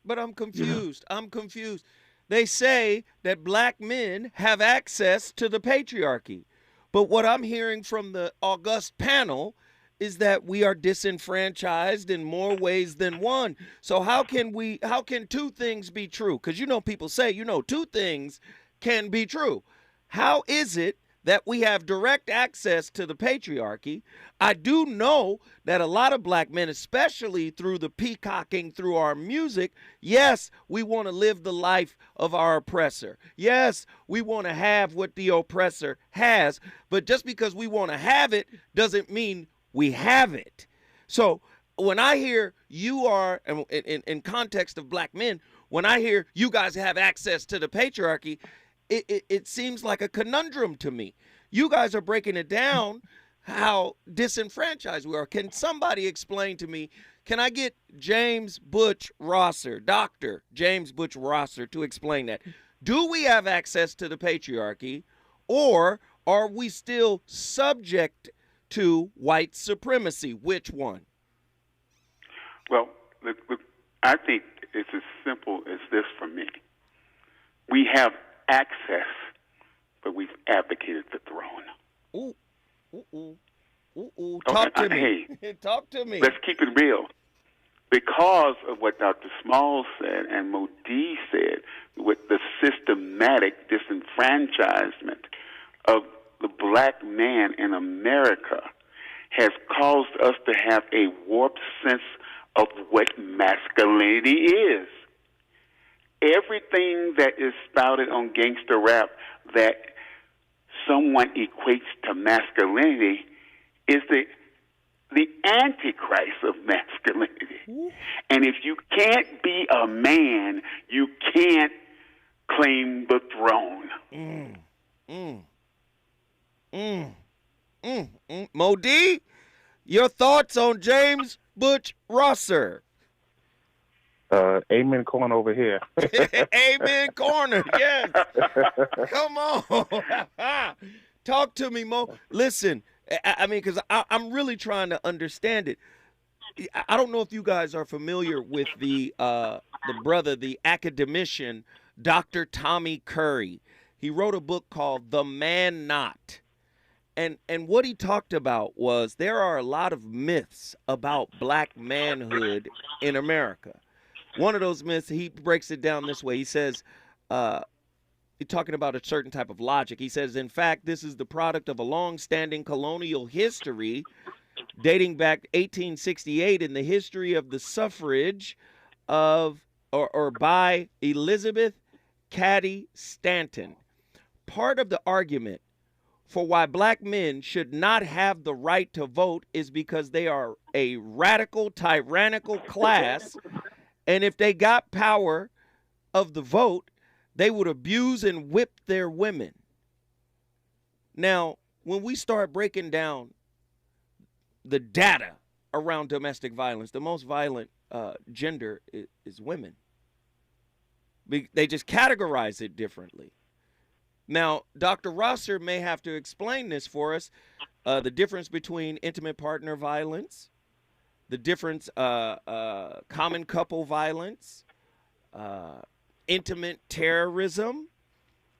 But I'm confused. I'm confused. They say that black men have access to the patriarchy. But what I'm hearing from the august panel is that we are disenfranchised in more ways than one. So how can two things be true? Because, you know, people say, you know, two things can be true. How is it that we have direct access to the patriarchy? I do know that a lot of black men, especially through the peacocking through our music, yes, we want to live the life of our oppressor. Yes, we want to have what the oppressor has. But just because we want to have it doesn't mean we have it. So when I hear you are, in context of black men, when I hear you guys have access to the patriarchy, it seems like a conundrum to me. You guys are breaking it down how disenfranchised we are. Can somebody explain to me, can I get James Butch Rosser, Dr. James Butch Rosser, to explain that? Do we have access to the patriarchy, or are we still subject to white supremacy? Which one? Well, I think it's as simple as this for me. We have access, but we've abdicated the throne. Talk to me. Hey, talk to me. Let's keep it real. Because of what Dr. Small said and Modi said, with the systematic disenfranchisement of the black man in America has caused us to have a warped sense of what masculinity is. Everything that is spouted on gangster rap that someone equates to masculinity is the antichrist of masculinity. And if you can't be a man, you can't claim the throne. Modi, your thoughts on James Butch Rosser? Amen corner over here. Amen corner, yes. Come on. Talk to me, Mo. Listen, I mean, because I'm really trying to understand it. I don't know if you guys are familiar with the brother, the academician, Dr. Tommy Curry. He wrote a book called The Man Not. And what he talked about was there are a lot of myths about black manhood in America. One of those myths, he breaks it down this way. He says, he's talking about a certain type of logic. He says, in fact, this is the product of a long-standing colonial history dating back 1868 in the history of the suffrage of or by Elizabeth Cady Stanton. Part of the argument for why black men should not have the right to vote is because they are a radical, tyrannical class, and if they got power of the vote, they would abuse and whip their women. Now, when we start breaking down the data around domestic violence, the most violent gender is women. They just categorize it differently. Now, Dr. Rosser may have to explain this for us, the difference between intimate partner violence, the difference, common couple violence, intimate terrorism,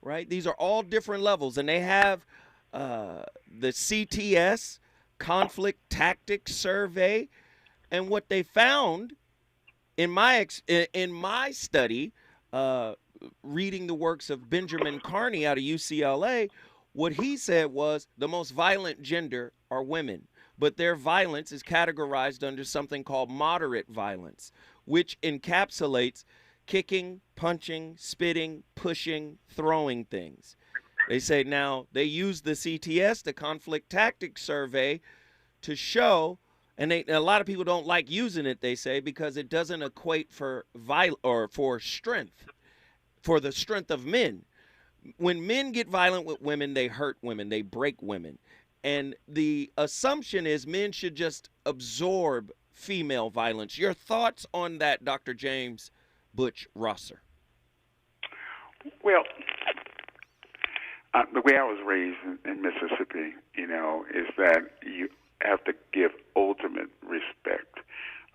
right? These are all different levels, and they have the CTS, Conflict Tactics Survey, and what they found in my study, reading the works of Benjamin Carney out of UCLA, what he said was the most violent gender are women, but their violence is categorized under something called moderate violence, which encapsulates kicking, punching, spitting, pushing, throwing things. They say now they use the CTS, the Conflict Tactics Survey, to show, and a lot of people don't like using it, they say, because it doesn't equate for strength, for the strength of men. When men get violent with women, they hurt women, they break women. And the assumption is men should just absorb female violence. Your thoughts on that, Dr. James Butch Rosser? Well, the way I was raised in Mississippi, is that you have to give ultimate respect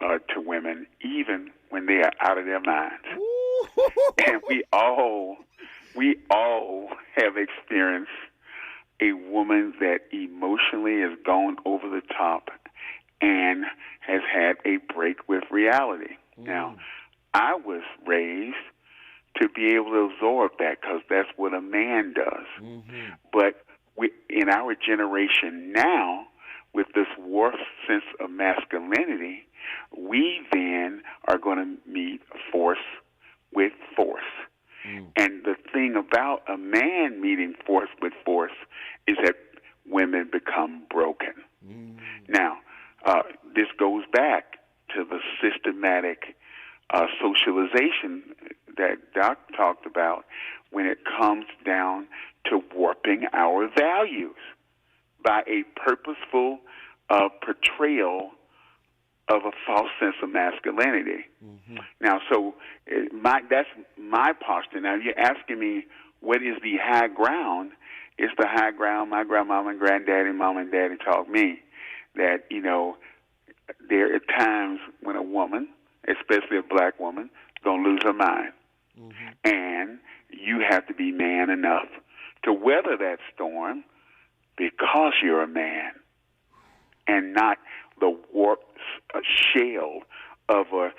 to women, even when they are out of their minds. And we all have experienced a woman that emotionally has gone over the top and has had a break with reality. Now, I was raised to be able to absorb that because that's what a man does. But in our generation now, with this warped sense of masculinity, we then are going to meet force with force. And the thing about a man meeting force with force is that women become broken. Now, this goes back to the systematic socialization that Doc talked about when it comes down to warping our values by a purposeful portrayal of a false sense of masculinity. Now, so that's my posture. Now, you're asking me what is the high ground. It's the high ground my grandmama and granddaddy, mom and daddy taught me. that, there are times when a woman, especially a black woman, is going to lose her mind. And you have to be man enough to weather that storm because you're a man and not the warped shell of a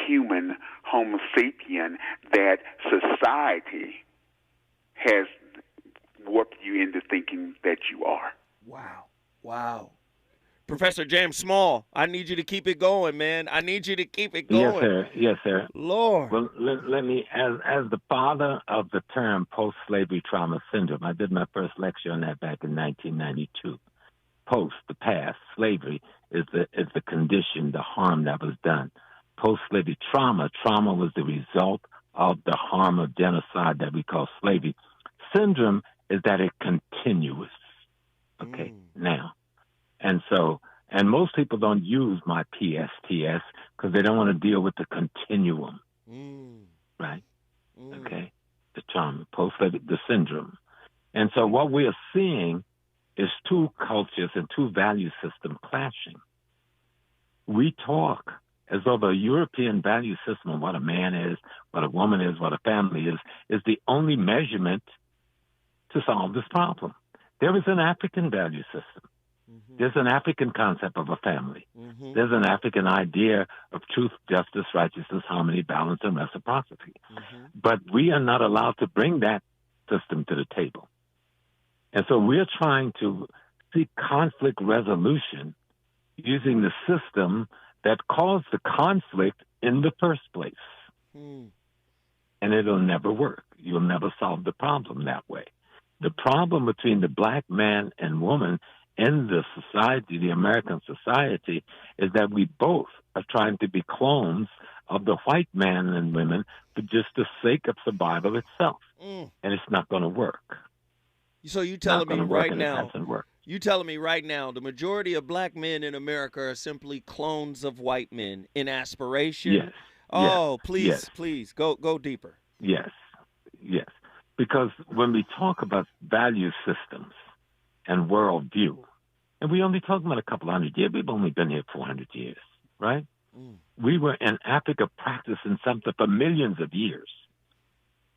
human homo sapien that society has warped you into thinking that you are. Wow. Professor James Small, I need you to keep it going, man. I need you to keep it going. Yes, sir. Lord. Well, let me, as the father of the term post-slavery trauma syndrome, I did my first lecture on that back in 1992. Post, the past, slavery is the condition, the harm that was done. Post-slavery trauma was the result of the harm of genocide that we call slavery. Syndrome is that it continues. Okay, now. And most people don't use my PSTS because they don't want to deal with the continuum, right? Okay, the trauma, post-slavery, the syndrome. And so what we are seeing is two cultures and two value systems clashing. We talk as though the European value system of what a man is, what a woman is, what a family is the only measurement to solve this problem. There is an African value system. There's an African concept of a family. There's an African idea of truth, justice, righteousness, harmony, balance, and reciprocity. But we are not allowed to bring that system to the table. And so we're trying to seek conflict resolution using the system that caused the conflict in the first place. And it'll never work. You'll never solve the problem that way. The problem between the black man and woman in the society, the American society, is that we both are trying to be clones of the white man and women for just the sake of survival itself. And it's not going to work. So you telling me right now, you telling me right now, the majority of black men in America are simply clones of white men in aspiration? Yes. Oh, please, yes. please, go deeper. Yes. Because when we talk about value systems and worldview, and we only talk about a couple hundred years, we've only been here 400 years, right? We were in Africa practicing something for millions of years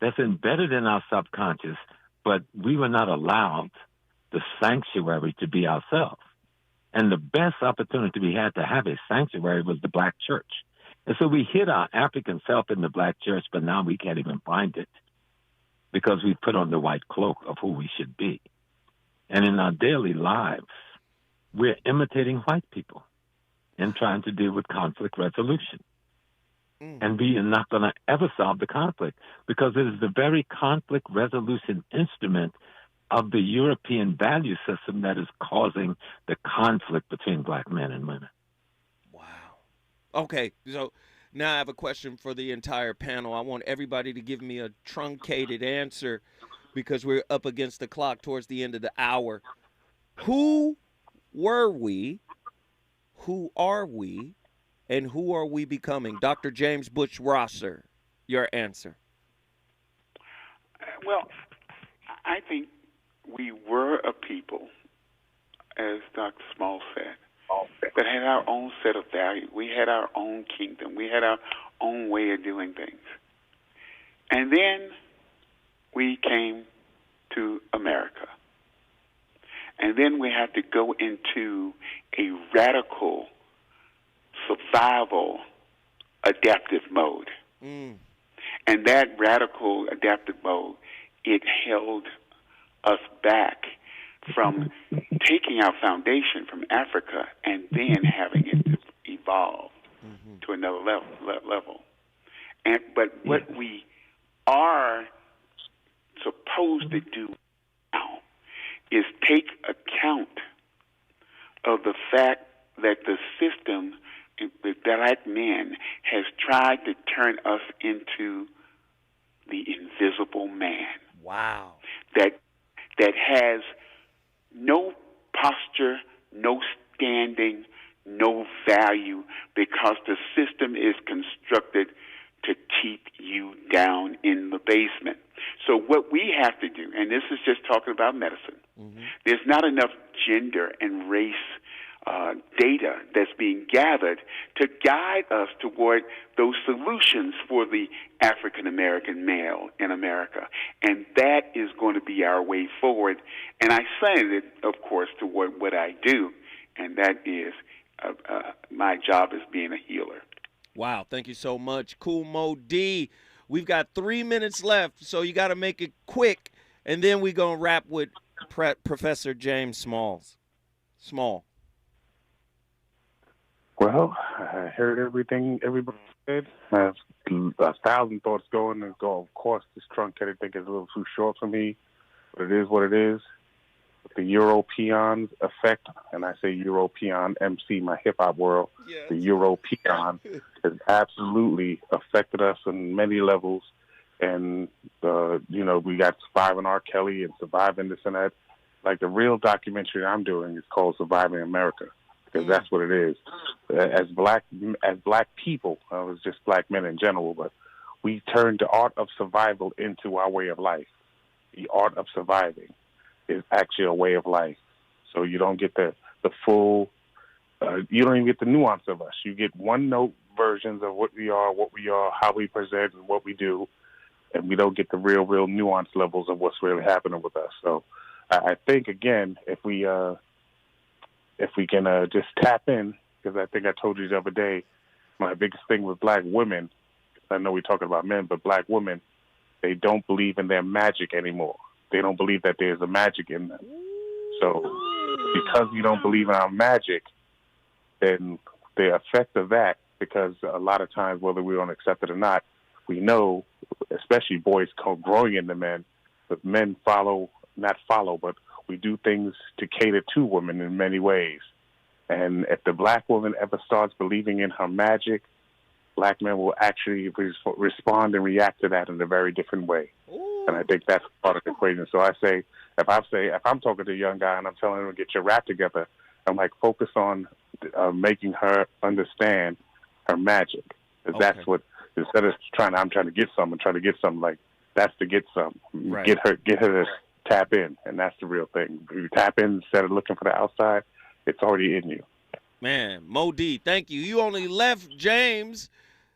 that's embedded in our subconscious, but we were not allowed the sanctuary to be ourselves. And the best opportunity we had to have a sanctuary was the black church. And so we hid our African self in the black church, but now we can't even find it because we put on the white cloak of who we should be. And in our daily lives, we're imitating white people and trying to deal with conflict resolution. And we are not going to ever solve the conflict because it is the very conflict resolution instrument of the European value system that is causing the conflict between black men and women. Wow. Okay, so now I have a question for the entire panel. I want everybody to give me a truncated answer because we're up against the clock towards the end of the hour. Who were we? Who are we? And who are we becoming? Dr. James Bush Rosser, your answer. Well, I think we were a people, as Dr. Small said, that had our own set of values. We had our own kingdom. We had our own way of doing things. And then we came to America. And then we had to go into a radical survival adaptive mode. And that radical adaptive mode, it held us back from taking our foundation from Africa and then having it evolve to another level. But what we are supposed to do now is take account of the fact that the system, the black men, has tried to turn us into the invisible man. Wow. That has no posture, no standing, no value, because the system is constructed to keep you down in the basement. So what we have to do, and this is just talking about medicine, there's not enough gender and race data that's being gathered to guide us toward those solutions for the African American male in America. And that is going to be our way forward. And I say it, of course, toward what I do, and that is my job as being a healer. Wow, thank you so much. Cool Mo D. We've got 3 minutes left, so you got to make it quick, and then we're going to wrap with Professor James Small. Well, I heard everything everybody said. I have 1,000 thoughts going and go. Of course, this truncated thing is a little too short for me, but it is what it is. The European effect, and I say European MC, my hip-hop world, yes. The European has absolutely affected us on many levels. And, we got Surviving R. Kelly and Surviving this and that. Like the real documentary I'm doing is called Surviving America, because that's what it is. As black people, it was just black men in general, but we turned the art of survival into our way of life. The art of surviving is actually a way of life. So you don't get the full, you don't even get the nuance of us. You get one-note versions of what we are, how we present, and what we do, and we don't get the real nuance levels of what's really happening with us. So I think, again, if we can just tap in, because I think I told you the other day, my biggest thing with black women, I know we're talking about men, but black women, they don't believe in their magic anymore. They don't believe that there's a magic in them. So because we don't believe in our magic, then the effect of that, because a lot of times, whether we don't accept it or not, we know, especially boys growing into men, but men not follow, but we do things to cater to women in many ways. And if the black woman ever starts believing in her magic, black men will actually respond and react to that in a very different way. Ooh. And I think that's part of the equation. So I say, if I'm talking to a young guy and I'm telling him to get your rap together, I'm like, focus on making her understand her magic. Because that's what, instead of I'm trying to get some, like, that's to get some. Right. Get her to tap in, and that's the real thing. If you tap in instead of looking for the outside, it's already in you. Man, Mo D, thank you. You only left James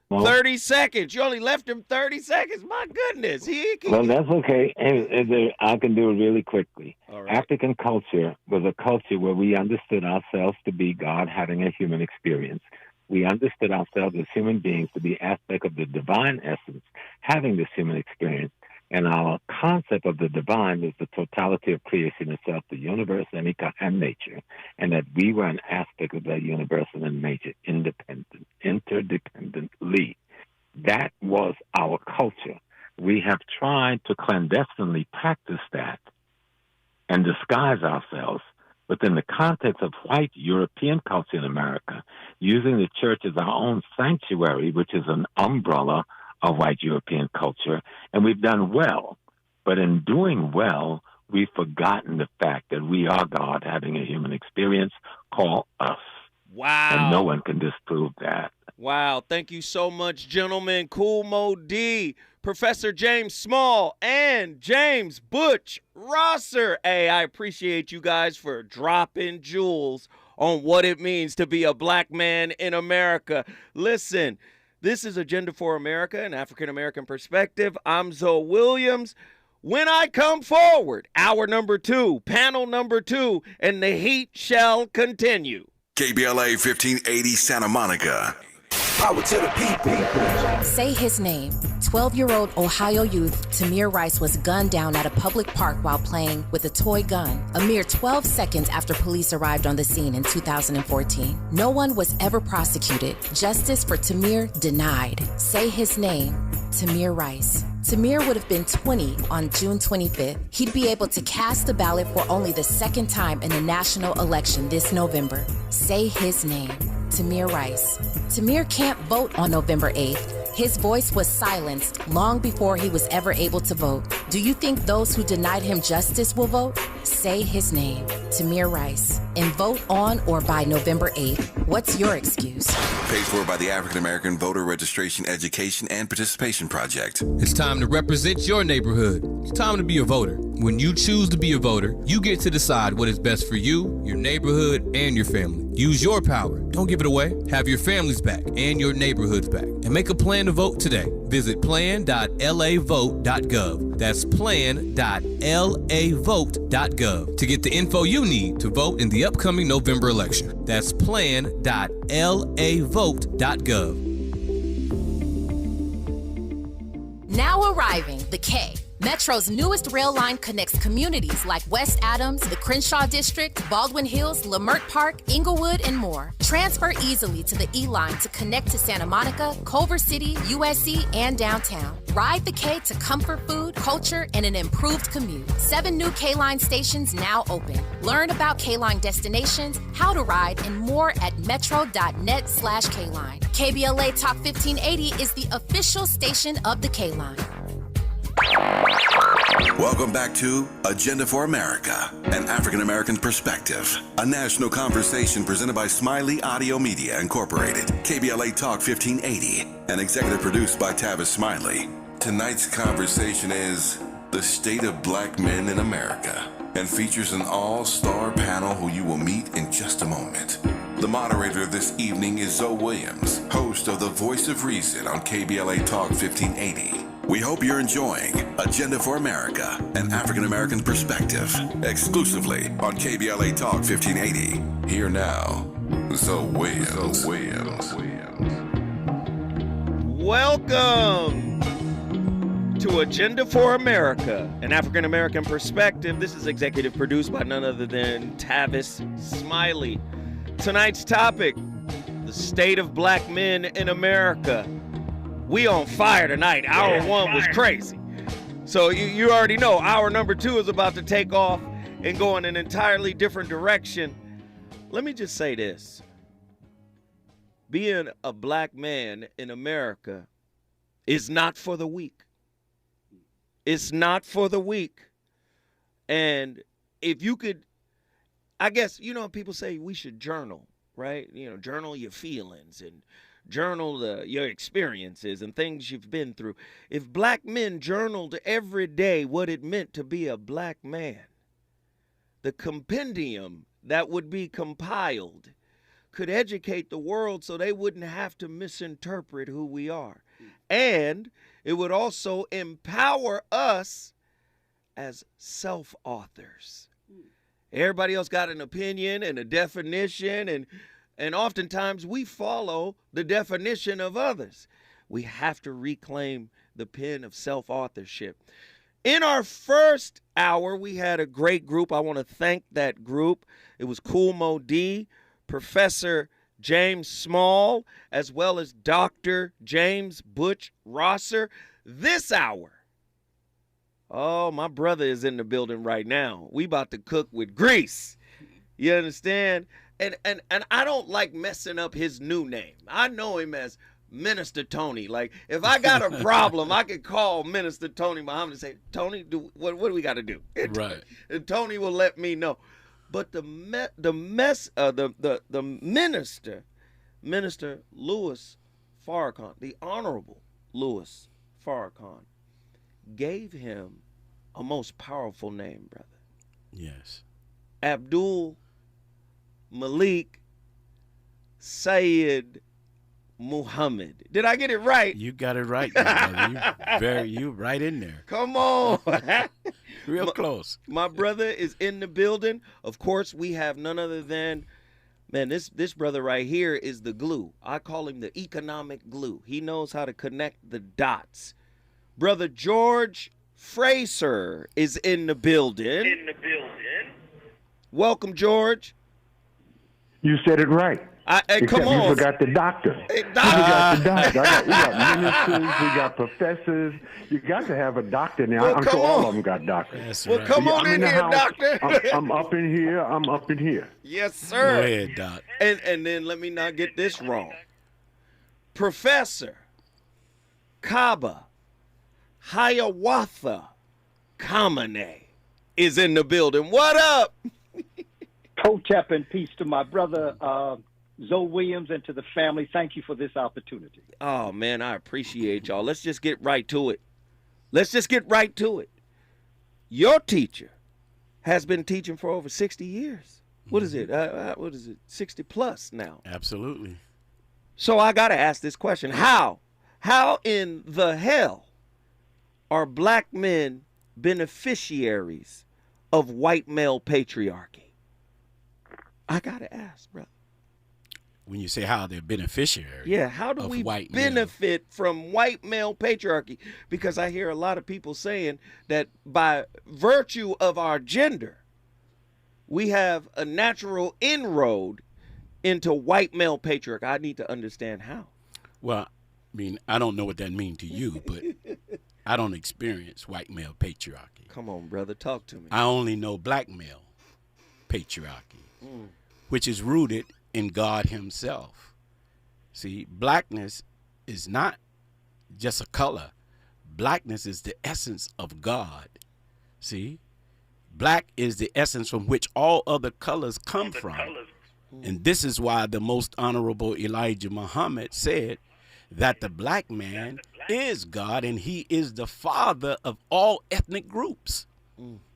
30 seconds. You only left him 30 seconds. My goodness. Well, that's okay. And I can do it really quickly. Right. African culture was a culture where we understood ourselves to be God having a human experience. We understood ourselves as human beings to be aspect of the divine essence having this human experience. And our concept of the divine is the totality of creation itself, the universe and nature, and that we were an aspect of that universe and nature, interdependently. That was our culture. We have tried to clandestinely practice that and disguise ourselves within the context of white European culture in America, using the church as our own sanctuary, which is an umbrella of white European culture, and we've done well. But in doing well, we've forgotten the fact that we are God having a human experience called us. Wow. And no one can disprove that. Wow. Thank you so much, gentlemen. Cool Mo D, Professor James Small, and James Butch Rosser. Hey, I appreciate you guys for dropping jewels on what it means to be a black man in America. Listen, this is Agenda for America, an African-American perspective. I'm Zoe Williams. When I come forward, hour number 2, panel number 2, and the heat shall continue. KBLA 1580 Santa Monica. Power to the people. Say his name. 12-year-old Ohio youth Tamir Rice was gunned down at a public park while playing with a toy gun, a mere 12 seconds after police arrived on the scene in 2014. No one was ever prosecuted. Justice for Tamir denied. Say his name. Tamir Rice. Tamir would have been 20 on June 25th. He'd be able to cast a ballot for only the second time in a national election this November. Say his name. Tamir Rice. Tamir can't vote on November 8th. His voice was silenced long before he was ever able to vote. Do you think those who denied him justice will vote? Say his name. Tamir Rice. and vote on or by November 8th. What's your excuse? Paid for by the African American Voter Registration Education and Participation Project. It's time to represent your neighborhood. It's time to be a voter. When you choose to be a voter, you get to decide what is best for you, your neighborhood, and your family. Use your power. Don't give it away. Have your families back and your neighborhoods back. And make a plan to vote today. Visit plan.lavote.gov. That's plan.lavote.gov to get the info you need to vote in the upcoming November election. That's plan.lavote.gov. Now arriving, the K. Metro's newest rail line connects communities like West Adams, the Crenshaw District, Baldwin Hills, Leimert Park, Inglewood, and more. Transfer easily to the E-Line to connect to Santa Monica, Culver City, USC, and downtown. Ride the K to comfort food, culture, and an improved commute. 7 new K-Line stations now open. Learn about K-Line destinations, how to ride, and more at metro.net/K-Line. KBLA Talk 1580 is the official station of the K-Line. Welcome back to Agenda for America, an African American perspective, a national conversation presented by Smiley Audio Media Incorporated, KBLA Talk 1580, and executive produced by Tavis Smiley. Tonight's conversation is the state of black men in America and features an all-star panel who you will meet in just a moment. The moderator this evening is Zoe Williams, host of The Voice of Reason on KBLA Talk 1580. We hope you're enjoying Agenda for America, an African American perspective, exclusively on KBLA Talk 1580. Here now, Zoe Williams. Welcome to Agenda for America, an African American perspective. This is executive produced by none other than Tavis Smiley. Tonight's topic, the state of black men in America. We on fire tonight. Hour 1 was crazy. So you already know hour number 2 is about to take off and go in an entirely different direction. Let me just say this. Being a black man in America is not for the weak. It's not for the weak. And if you could, I guess, people say we should journal, right? Journal your feelings and journal your experiences and things you've been through. If black men journaled every day what it meant to be a black man, the compendium that would be compiled could educate the world so they wouldn't have to misinterpret who we are. And it would also empower us as self-authors. Everybody else got an opinion and a definition, and oftentimes we follow the definition of others. We have to reclaim the pen of self-authorship. In our first hour, we had a great group. I want to thank that group. It was Cool Mo D, Professor James Small, as well as Dr. James Butch Rosser. This hour, oh, my brother is in the building right now. We about to cook with grease. You understand? And I don't like messing up his new name. I know him as Minister Tony. Like, if I got a problem, I could call Minister Tony Muhammad and say, Tony, what do we got to do? Right. And Tony will let me know. But the Minister Louis Farrakhan, the Honorable Louis Farrakhan, gave him a most powerful name, brother. Yes. Abdul Malik Sayyid Muhammad. Did I get it right? You got it right, brother. You right in there. Come on. Real close. My brother is in the building. Of course, we have none other than, man, this brother right here is the glue. I call him the economic glue. He knows how to connect the dots. Brother George Fraser is in the building. Welcome, George. You said it right. Come on. You forgot the doctor. Hey, You forgot the doctor. We got ministers. We got professors. You got to have a doctor now. Well, I'm sure all of them got doctors. That's Well, right. come on I'm in the here, house. doctor. I'm up in here. I'm up in here. Yes, sir. Go ahead, Doc. And then let me not get this wrong. Professor Kaba Hiawatha Kamene is in the building. What up? Hotep and peace to my brother Zoe Williams and to the family. Thank you for this opportunity. Oh, man, I appreciate y'all. Let's just get right to it. Let's just get right to it. Your teacher has been teaching for over 60 years. What is it? 60 plus now. Absolutely. So I got to ask this question. How in the hell are black men beneficiaries of white male patriarchy? I got to ask, brother. When you say how they're beneficiaries. Yeah, how do we benefit from white male patriarchy? Because I hear a lot of people saying that by virtue of our gender, we have a natural inroad into white male patriarchy. I need to understand how. Well, I mean, I don't know what that means to you, but I don't experience white male patriarchy. Come on, brother, talk to me. I only know black male patriarchy, which is rooted in God himself. See, blackness is not just a color. Blackness is the essence of God. See, black is the essence from which all other colors come from. And this is why the most honorable Elijah Muhammad said that the black man is God and he is the father of all ethnic groups.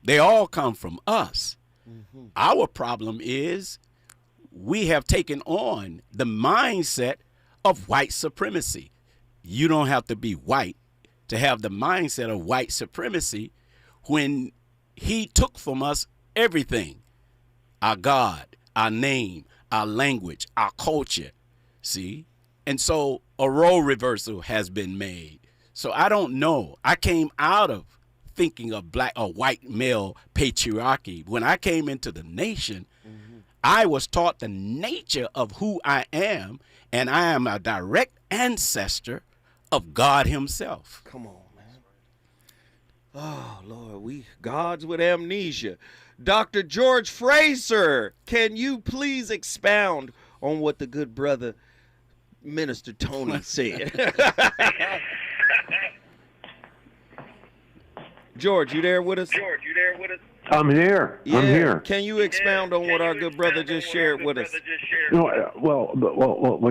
They all come from us. Our problem is we have taken on the mindset of white supremacy. You don't have to be white to have the mindset of white supremacy when he took from us everything. Our God, our name, our language, our culture. See? And so a role reversal has been made. So I don't know. I came out of thinking of black or white male patriarchy. When I came into the nation, I was taught the nature of who I am, and I am a direct ancestor of God himself. Come on, man. Oh, Lord, we gods with amnesia. Dr. George Fraser, can you please expound on what the good brother Minister Tony said? George, you there with us? I'm here. Yeah. I'm here. Can you expound on what our good brother just shared with us? No, well,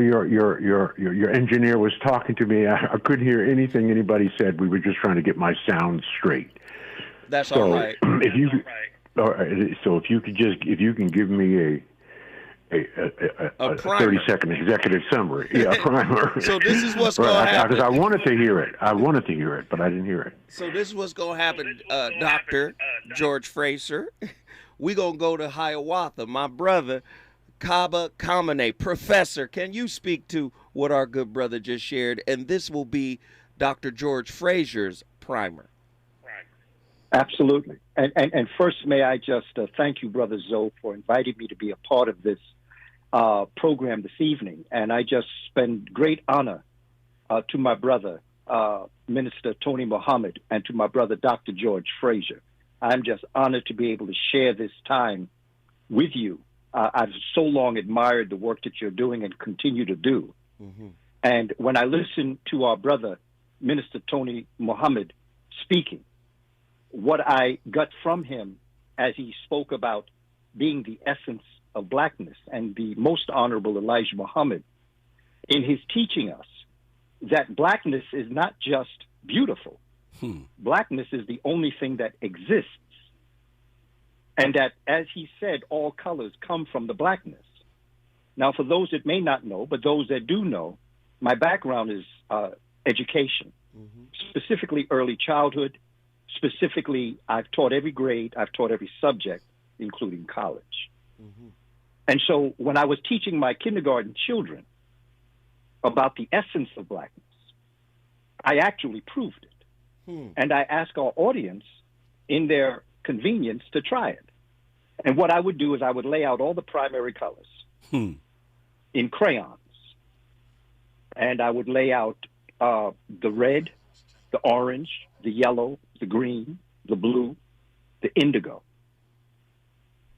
your engineer was talking to me. I couldn't hear anything anybody said. We were just trying to get my sound straight. That's all right. If you can give me a 30-second executive summary, a primer. So this is what's going to happen. Because I wanted to hear it. But I didn't hear it. So this is what's going to happen, Dr. George Fraser. We're going to go to Hiawatha. My brother, Kaba Kamene. Professor, can you speak to what our good brother just shared? And this will be Dr. George Fraser's primer. Absolutely. And first, may I just thank you, Brother Zoe, for inviting me to be a part of this program this evening. And I just spend great honor to my brother, Minister Tony Muhammad, and to my brother, Dr. George Fraser. I'm just honored to be able to share this time with you. I've so long admired the work that you're doing and continue to do. And when I listen to our brother, Minister Tony Muhammad, speaking, what I got from him as he spoke about being the essence of blackness, and the most honorable Elijah Muhammad in his teaching us that blackness is not just beautiful. Blackness is the only thing that exists. And that, as he said, all colors come from the blackness. Now, for those that may not know, but those that do know, my background is education, specifically early childhood. Specifically, I've taught every grade, I've taught every subject, including college. And so when I was teaching my kindergarten children about the essence of blackness, I actually proved it. And I asked our audience, in their convenience, to try it. And what I would do is I would lay out all the primary colors in crayons. And I would lay out the red, the orange, the yellow, the green, the blue, the indigo,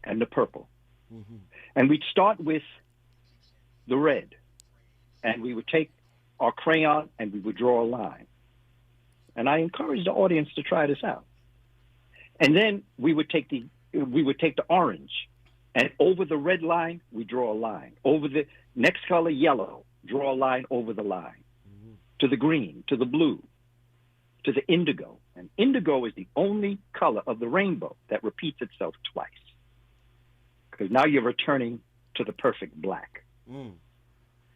and the purple. And we'd start with the red, and we would take our crayon and we would draw a line. And I encourage the audience to try this out. And then we would take the orange, And over the red line, we draw a line. Over the next color, yellow, draw a line over the line. To the green, to the blue, to the indigo. And indigo is the only color of the rainbow that repeats itself twice. Because now you're returning to the perfect black. We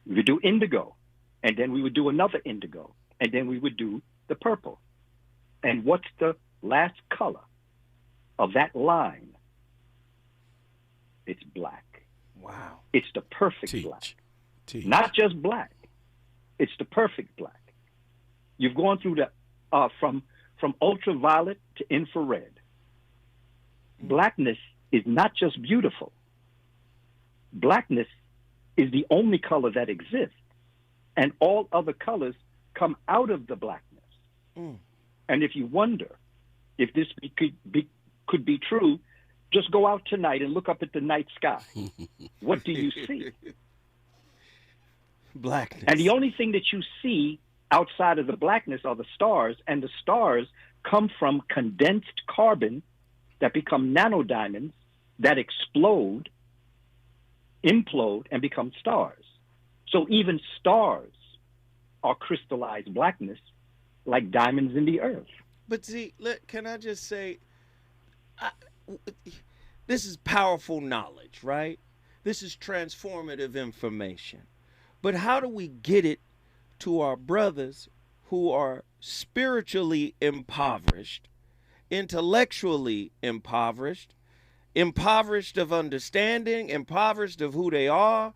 would do indigo, and then we would do another indigo, and then we would do the purple. And what's the last color of that line? It's black. Wow. It's the perfect black. Not just black. It's the perfect black. You've gone through the from ultraviolet to infrared. Blackness is not just beautiful. Blackness is the only color that exists, and all other colors come out of the blackness. And if you wonder if this could be true, just go out tonight and look up at the night sky. What do you see? Blackness. And the only thing that you see outside of the blackness are the stars, and the stars come from condensed carbon that become nanodiamonds that explode, implode, and become stars. So even stars are crystallized blackness like diamonds in the earth. But see, can I just say, this is powerful knowledge, right? This is transformative information. But how do we get it to our brothers who are spiritually impoverished, intellectually impoverished, impoverished of understanding, impoverished of who they are?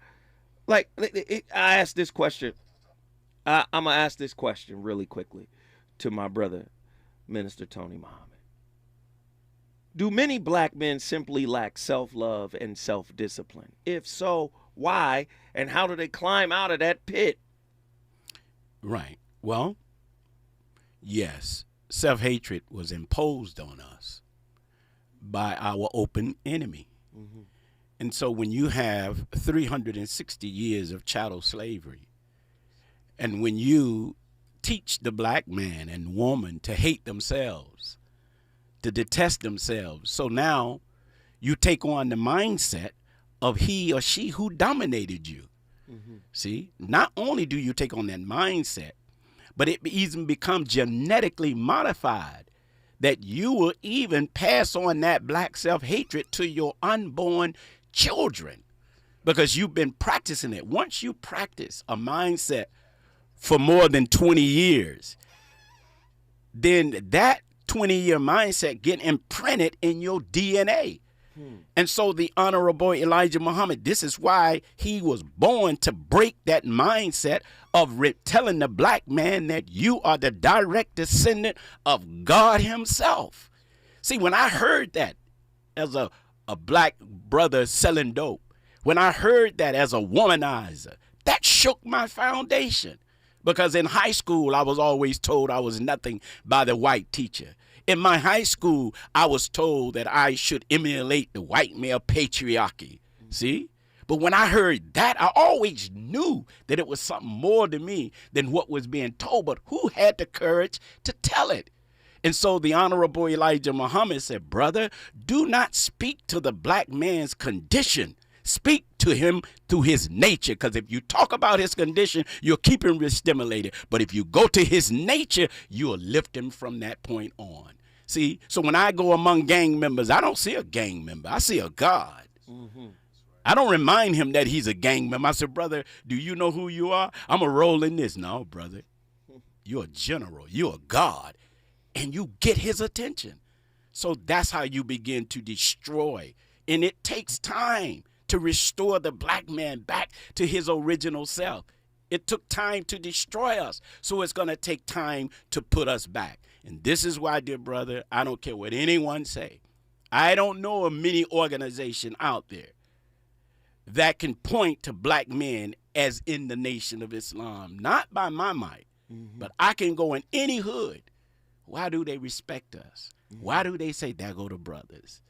Like, I asked this question. I'm going to ask this question really quickly to my brother, Minister Tony Muhammad. Do many black men simply lack self-love and self-discipline? If so, why, and how do they climb out of that pit? Right. Well, yes, self-hatred was imposed on us by our open enemy. And so when you have 360 years of chattel slavery, and when you teach the black man and woman to hate themselves, to detest themselves, so now you take on the mindset of he or she who dominated you. See, not only do you take on that mindset, but it even becomes genetically modified that you will even pass on that black self-hatred to your unborn children because you've been practicing it. Once you practice a mindset for more than 20 years, then that 20-year mindset get imprinted in your DNA. And so the Honorable Elijah Muhammad, this is why he was born to break that mindset of telling the black man that you are the direct descendant of God himself. See, when I heard that as a black brother selling dope, when I heard that as a womanizer, that shook my foundation. Because in high school, I was always told I was nothing by the white teacher. In my high school, I was told that I should emulate the white male patriarchy. See? But when I heard that, I always knew that it was something more to me than what was being told. But who had the courage to tell it? And so the Honorable Elijah Muhammad said, brother, do not speak to the black man's condition. Speak to him through his nature, because if you talk about his condition, you'll keep him stimulated. But if you go to his nature, you'll lift him from that point on. See, so when I go among gang members, I don't see a gang member. I see a God. I don't remind him that he's a gang member. I said, brother, do you know who you are? I'm a roll in this. No, brother. You're a general. You're a God. And you get his attention. So that's how you begin to destroy. And it takes time to restore the black man back to his original self. It took time to destroy us. So it's going to take time to put us back. And this is why, dear brother, I don't care what anyone say. I don't know of many organization out there that can point to black men as in the Nation of Islam. Not by my might, but I can go in any hood. Why do they respect us? Why do they say, there go the brothers?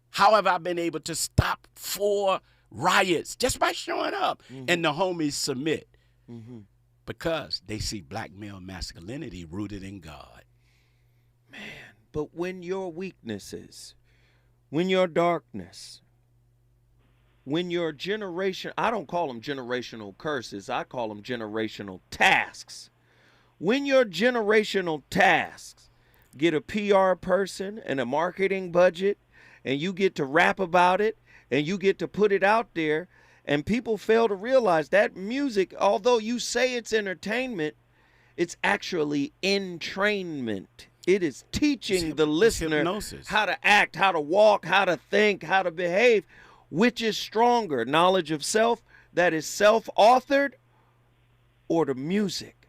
How have I been able to stop 4 riots just by showing up and the homies submit? Because they see black male masculinity rooted in God. Man, but when your weaknesses, when your darkness, when your generation, I don't call them generational curses, I call them generational tasks. When your generational tasks get a PR person and a marketing budget, and you get to rap about it, and you get to put it out there, and people fail to realize that music, although you say it's entertainment, it's actually entrainment. It is teaching the listener hypnosis. How to act, how to walk, how to think, how to behave. Which is stronger, knowledge of self that is self-authored, or the music,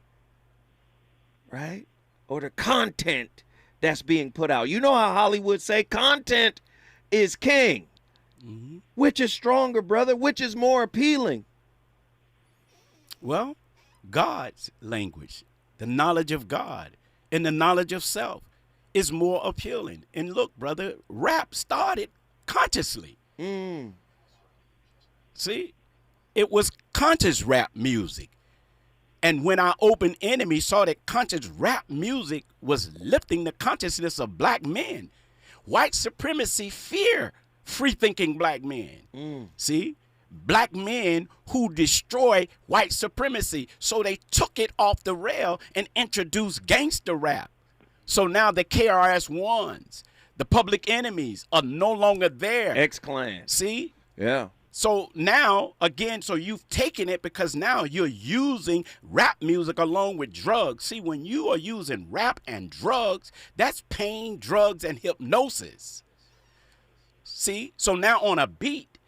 right? Or the content that's being put out. You know how Hollywood say content is king. Mm-hmm. Which is stronger, brother? Which is more appealing? Well, God's language, the knowledge of God and the knowledge of self is more appealing. And look, brother, rap started consciously. See, it was conscious rap music. And when our open enemy saw that conscious rap music was lifting the consciousness of black men, white supremacy fear free-thinking black men. See, black men who destroy white supremacy. So they took it off the rail and introduced gangster rap. So now the KRS-Ones, the Public Enemies are no longer there. X-Clan. See? Yeah. So now, again, so you've taken it because now you're using rap music along with drugs. See, when you are using rap and drugs, that's pain, drugs, and hypnosis. See? So now on a beat,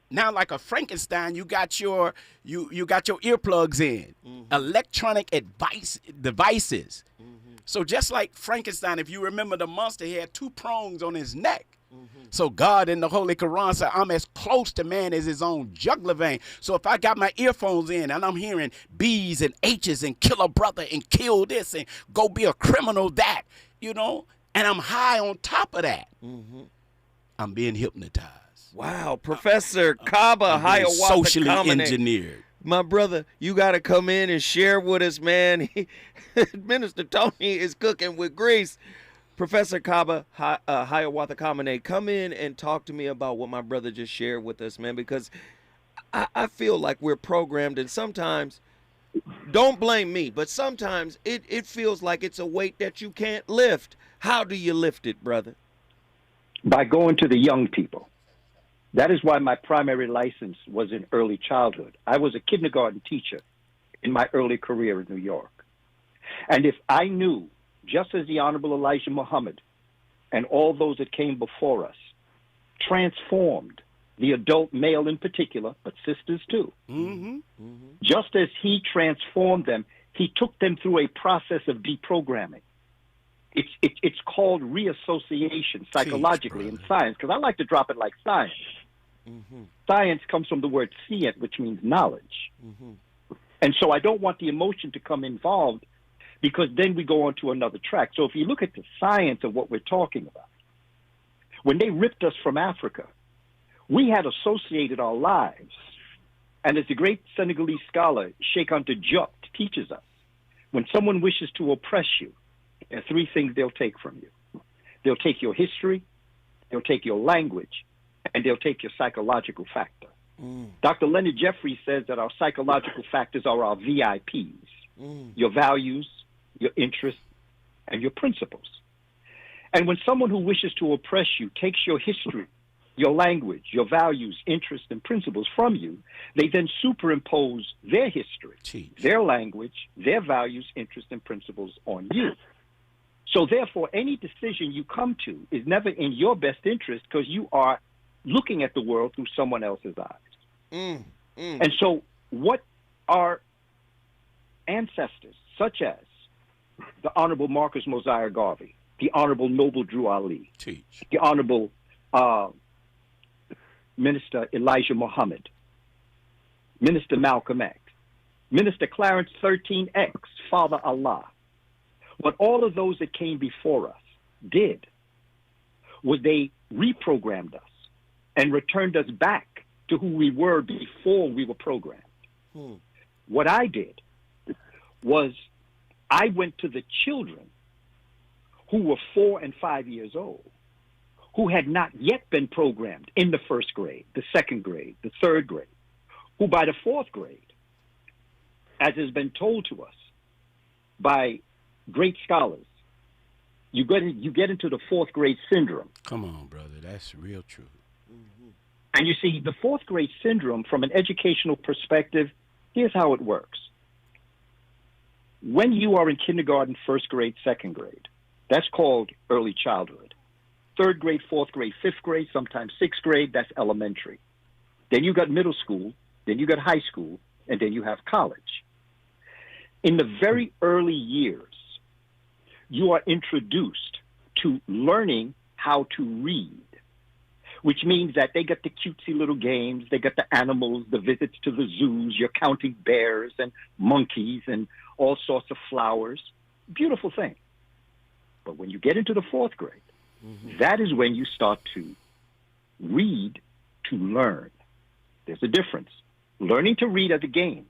now like a Frankenstein, you got your you got your earplugs in, electronic devices. So just like Frankenstein, if you remember the monster, he had two prongs on his neck. So God in the Holy Quran said, I'm as close to man as his own jugular vein. So if I got my earphones in and I'm hearing B's and H's and kill a brother and kill this and go be a criminal that, you know, and I'm high on top of that, I'm being hypnotized. Wow, Professor Kaba Hiawatha socially Kamene. engineered. My brother, you got to come in and share with us, man. Minister Tony is cooking with grease. Professor Kaba Hiawatha Kamene, come in and talk to me about what my brother just shared with us, man, because I feel like we're programmed, and sometimes, don't blame me, but sometimes it feels like it's a weight that you can't lift. How do you lift it, brother? By going to the young people. That is why my primary license was in early childhood. I was a kindergarten teacher in my early career in New York. And if I knew, just as the Honorable Elijah Muhammad and all those that came before us transformed the adult male in particular, but sisters too. Just as he transformed them, he took them through a process of deprogramming. It's called reassociation psychologically in science, because I like to drop it like science. Science comes from the word scient, which means knowledge. And so I don't want the emotion to come involved, because then we go on to another track. So if you look at the science of what we're talking about, when they ripped us from Africa, we had associated our lives. And as the great Senegalese scholar, Sheikh Anta Diop, teaches us, when someone wishes to oppress you, there are three things they'll take from you. They'll take your history, they'll take your language, and they'll take your psychological factor. Dr. Leonard Jeffries says that our psychological factors are our VIPs, your values, your interests, and your principles. And when someone who wishes to oppress you takes your history, your language, your values, interests, and principles from you, they then superimpose their history, their language, their values, interests, and principles on you. So therefore, any decision you come to is never in your best interest, because you are looking at the world through someone else's eyes. And so what our ancestors, such as the Honorable Marcus Mosiah Garvey, the Honorable Noble Drew Ali, the Honorable Minister Elijah Muhammad, Minister Malcolm X, Minister Clarence 13X, Father Allah, what all of those that came before us did was they reprogrammed us and returned us back to who we were before we were programmed. What I did was I went to the children who were 4 and 5 years old, who had not yet been programmed in the first grade, the second grade, the third grade, who by the fourth grade, as has been told to us by great scholars, you get into the fourth grade syndrome. Come on, brother. That's real truth. And you see, the fourth grade syndrome, from an educational perspective, here's how it works. When you are in kindergarten, first grade, second grade, that's called early childhood. Third grade, fourth grade, fifth grade, sometimes sixth grade, that's elementary. Then you got middle school, then you got high school, and then you have college. In the very early years, you are introduced to learning how to read, which means that they get the cutesy little games, they get the animals, the visits to the zoos, you're counting bears and monkeys and all sorts of flowers. Beautiful thing. But when you get into the fourth grade, that is when you start to read to learn. There's a difference. Learning to read are the games.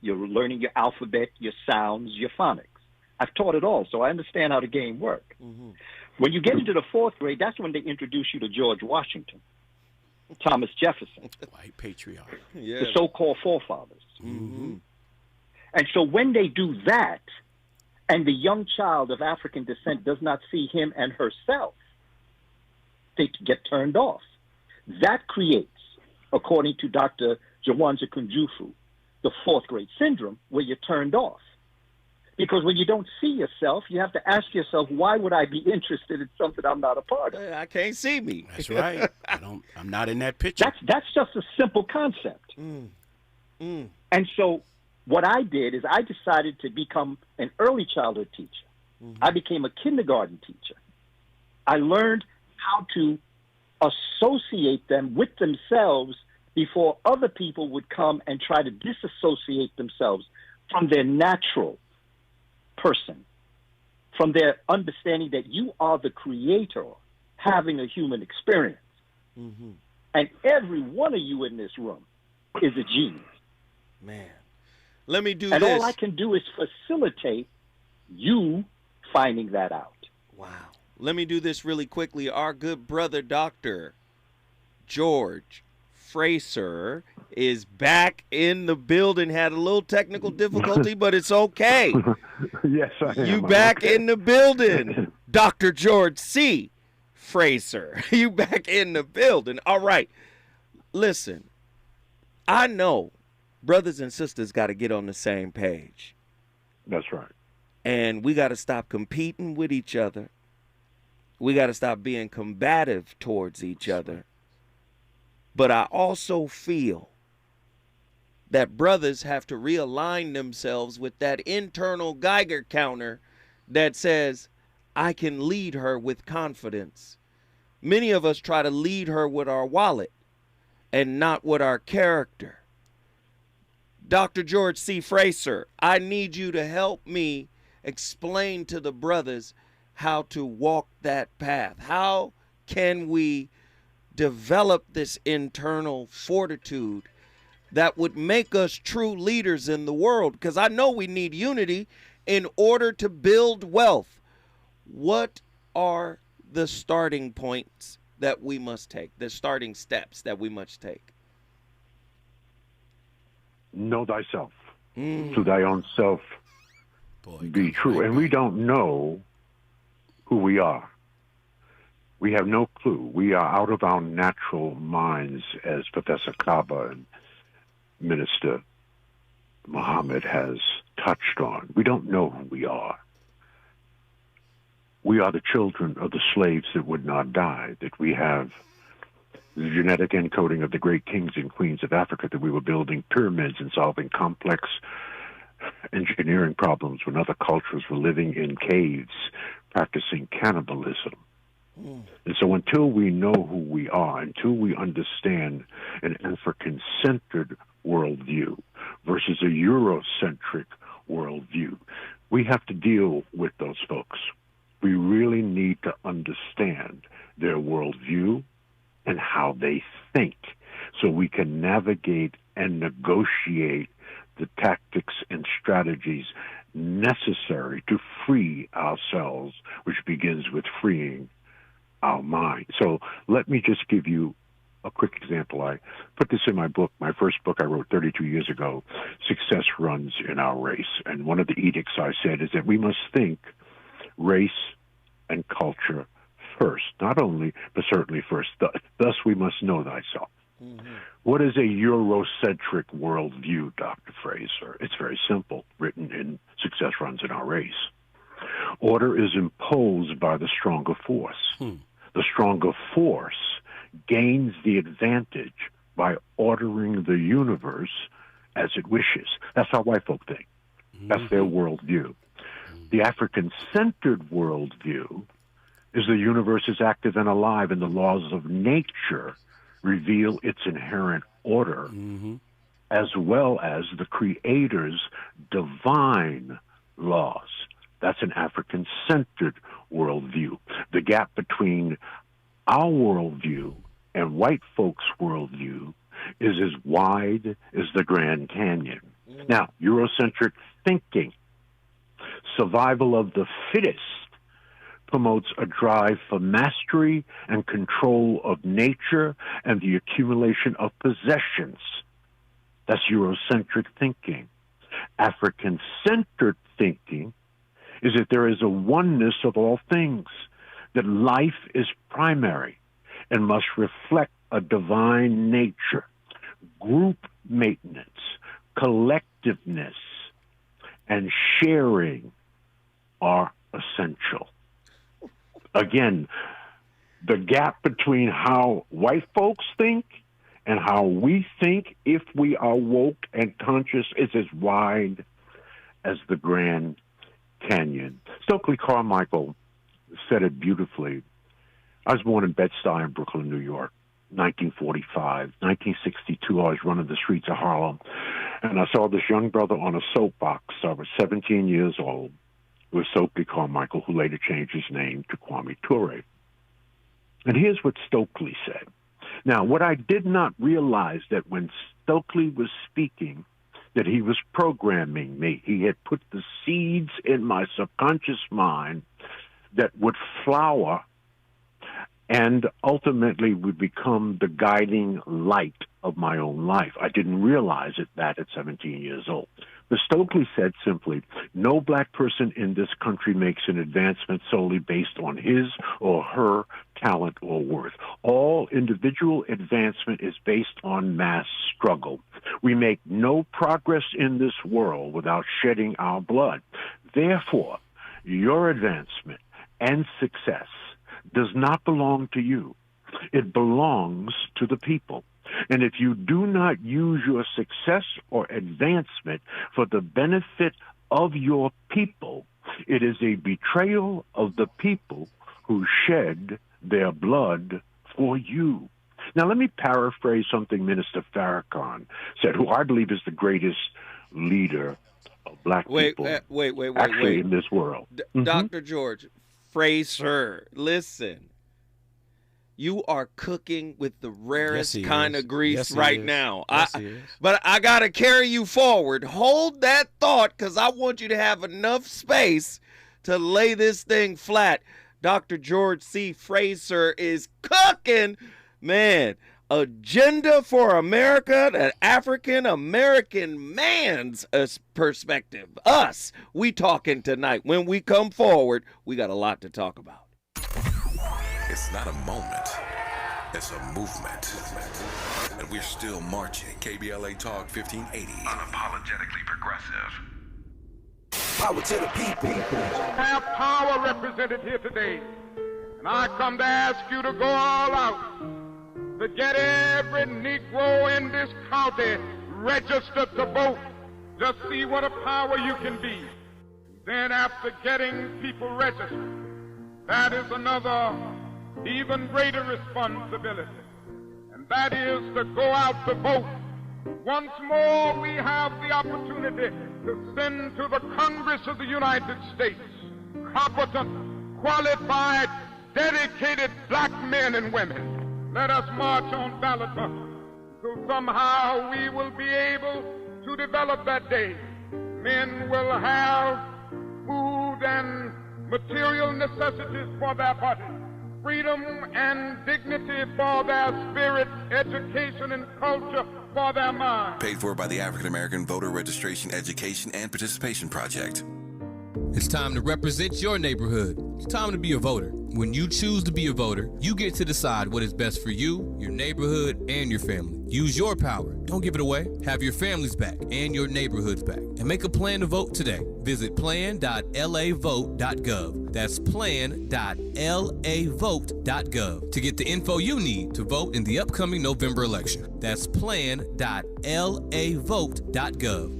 You're learning your alphabet, your sounds, your phonics. I've taught it all, so I understand how the game works. When you get into the fourth grade, that's when they introduce you to George Washington, Thomas Jefferson, white patriarch, the so-called forefathers. And so when they do that, and the young child of African descent does not see him and herself, they get turned off. That creates, according to Dr. Jawanza Kunjufu, the fourth grade syndrome, where you're turned off. Because when you don't see yourself, you have to ask yourself, why would I be interested in something I'm not a part of? I can't see me. That's right. I'm not in that picture. That's just a simple concept. And so what I did is I decided to become an early childhood teacher. I became a kindergarten teacher. I learned how to associate them with themselves before other people would come and try to disassociate themselves from their natural person, from their understanding that you are the creator having a human experience. And every one of you in this room is a genius. Man, let me do and this. And all I can do is facilitate you finding that out. Wow. Let me do this really quickly. Our good brother, Dr. George Fraser, is back in the building. Had a little technical difficulty, but it's okay. Yes, I am. You back in the building, Dr. George C. Fraser. You back in the building. All right. Listen, I know brothers and sisters got to get on the same page. That's right. And we got to stop competing with each other. We got to stop being combative towards each other. But I also feel that brothers have to realign themselves with that internal Geiger counter that says, I can lead her with confidence. Many of us try to lead her with our wallet and not with our character. Dr. George C. Fraser, I need you to help me explain to the brothers how to walk that path. How can we develop this internal fortitude that would make us true leaders in the world? Because I know we need unity in order to build wealth. What are the starting points that we must take, the starting steps that we must take? Know thyself. To thy own self be true. And we don't know who we are. We have no clue. We are out of our natural minds, as Professor Kaba and Minister Muhammad has touched on. We don't know who we are. We are the children of the slaves that would not die, that we have the genetic encoding of the great kings and queens of Africa, that we were building pyramids and solving complex engineering problems when other cultures were living in caves, practicing cannibalism. And so until we know who we are, until we understand an African-centered worldview versus a Eurocentric worldview, we have to deal with those folks. We really need to understand their worldview and how they think so we can navigate and negotiate the tactics and strategies necessary to free ourselves, which begins with freeing our mind. So let me just give you a quick example. I put this in my book, my first book I wrote 32 years ago, Success Runs in Our Race. And one of the edicts I said is that we must think race and culture first, not only, but certainly first. Thus, we must know thyself. Mm-hmm. What is a Eurocentric worldview, Dr. Fraser? It's very simple, written in Success Runs in Our Race. Order is imposed by the stronger force. The stronger force gains the advantage by ordering the universe as it wishes. That's how white folk think. That's their worldview. The African-centered worldview is the universe is active and alive, and the laws of nature reveal its inherent order, as well as the Creator's divine laws. That's an African-centered worldview. The gap between our worldview and white folks' worldview is as wide as the Grand Canyon. Now, Eurocentric thinking, survival of the fittest, promotes a drive for mastery and control of nature and the accumulation of possessions. That's Eurocentric thinking. African-centered thinking is that there is a oneness of all things, that life is primary and must reflect a divine nature. Group maintenance, collectiveness, and sharing are essential. Again, the gap between how white folks think and how we think, if we are woke and conscious, is as wide as the Grand Canyon. Stokely Carmichael said it beautifully. I was born in Bed-Stuy in Brooklyn, New York, 1945. 1962, I was running the streets of Harlem, and I saw this young brother on a soapbox. I was 17 years old. It was Stokely Carmichael, who later changed his name to Kwame Ture. And here's what Stokely said. Now, what I did not realize that when Stokely was speaking, that he was programming me. He had put the seeds in my subconscious mind that would flower and ultimately would become the guiding light of my own life. I didn't realize that at 17 years old. But Stokely said simply, no black person in this country makes an advancement solely based on his or her talent or worth. All individual advancement is based on mass struggle. We make no progress in this world without shedding our blood. Therefore, your advancement and success does not belong to you. It belongs to the people. And if you do not use your success or advancement for the benefit of your people, it is a betrayal of the people who shed their blood for you. Now, let me paraphrase something Minister Farrakhan said, who I believe is the greatest leader of black people actually in this world. Dr. George, Fraser, listen. You are cooking with the rarest kind of grease right now. But I got to carry you forward. Hold that thought, because I want you to have enough space to lay this thing flat. Dr. George C. Fraser is cooking. Man, agenda for America, the African-American man's perspective. Us, we talking tonight. When we come forward, we got a lot to talk about. It's not a moment, it's a movement. And we're still marching. KBLA Talk 1580. Unapologetically progressive. Power to the people. Have power represented here today. And I come to ask you to go all out to get every Negro in this county registered to vote. Just see what a power you can be. Then after getting people registered, that is another even greater responsibility, and that is to go out to vote. Once more, we have the opportunity to send to the Congress of the United States competent, qualified, dedicated black men and women. Let us march on ballot buses, so somehow we will be able to develop that day. Men will have food and material necessities for their bodies, freedom and dignity for their spirit, education and culture for their mind. Paid for by the African American Voter Registration, Education, and Participation Project. It's time to represent your neighborhood. It's time to be a voter. When you choose to be a voter, you get to decide what is best for you, your neighborhood, and your family. Use your power. Don't give it away. Have your families back and your neighborhoods back. And make a plan to vote today. Visit plan.lavote.gov. That's plan.lavote.gov to get the info you need to vote in the upcoming November election. That's plan.lavote.gov.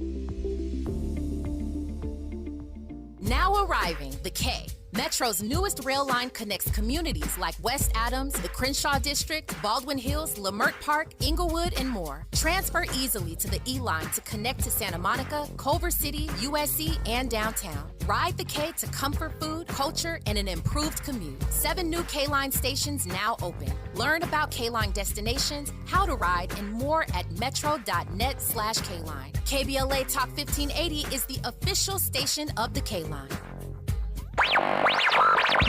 Now arriving, the K. Metro's newest rail line connects communities like West Adams, the Crenshaw District, Baldwin Hills, Leimert Park, Inglewood, and more. Transfer easily to the E-Line to connect to Santa Monica, Culver City, USC, and downtown. Ride the K to comfort food, culture, and an improved commute. 7 new K-Line stations now open. Learn about K-Line destinations, how to ride, and more at metro.net/K-Line. KBLA Talk 1580 is the official station of the K-Line.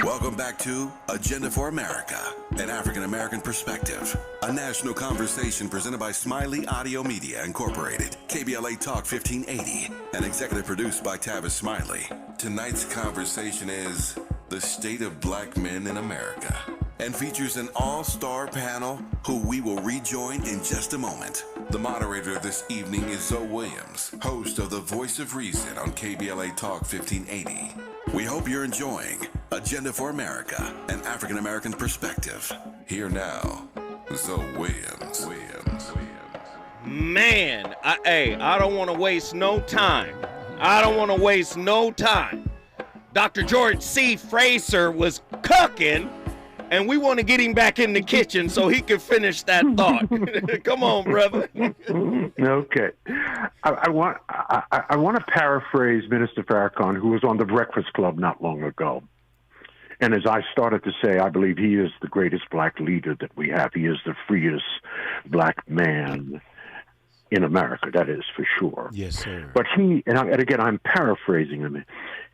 Welcome back to Agenda for America, an African American perspective, a national conversation presented by Smiley Audio Media Incorporated, KBLA Talk 1580, and executive produced by Tavis Smiley. Tonight's conversation is the state of black men in America, and features an all-star panel who we will rejoin in just a moment. The moderator this evening is Zoe Williams, host of The Voice of Reason on KBLA Talk 1580. We hope you're enjoying Agenda for America, an African American perspective. Here now, Zoe Williams. Man, I don't want to waste no time. Dr. George C. Fraser was cooking, and we want to get him back in the kitchen so he can finish that thought. Come on, brother. Okay. I want to paraphrase Minister Farrakhan, who was on the Breakfast Club not long ago. And as I started to say, I believe he is the greatest black leader that we have. He is the freest black man in America, that is for sure. Yes, sir. But and again, I'm paraphrasing him.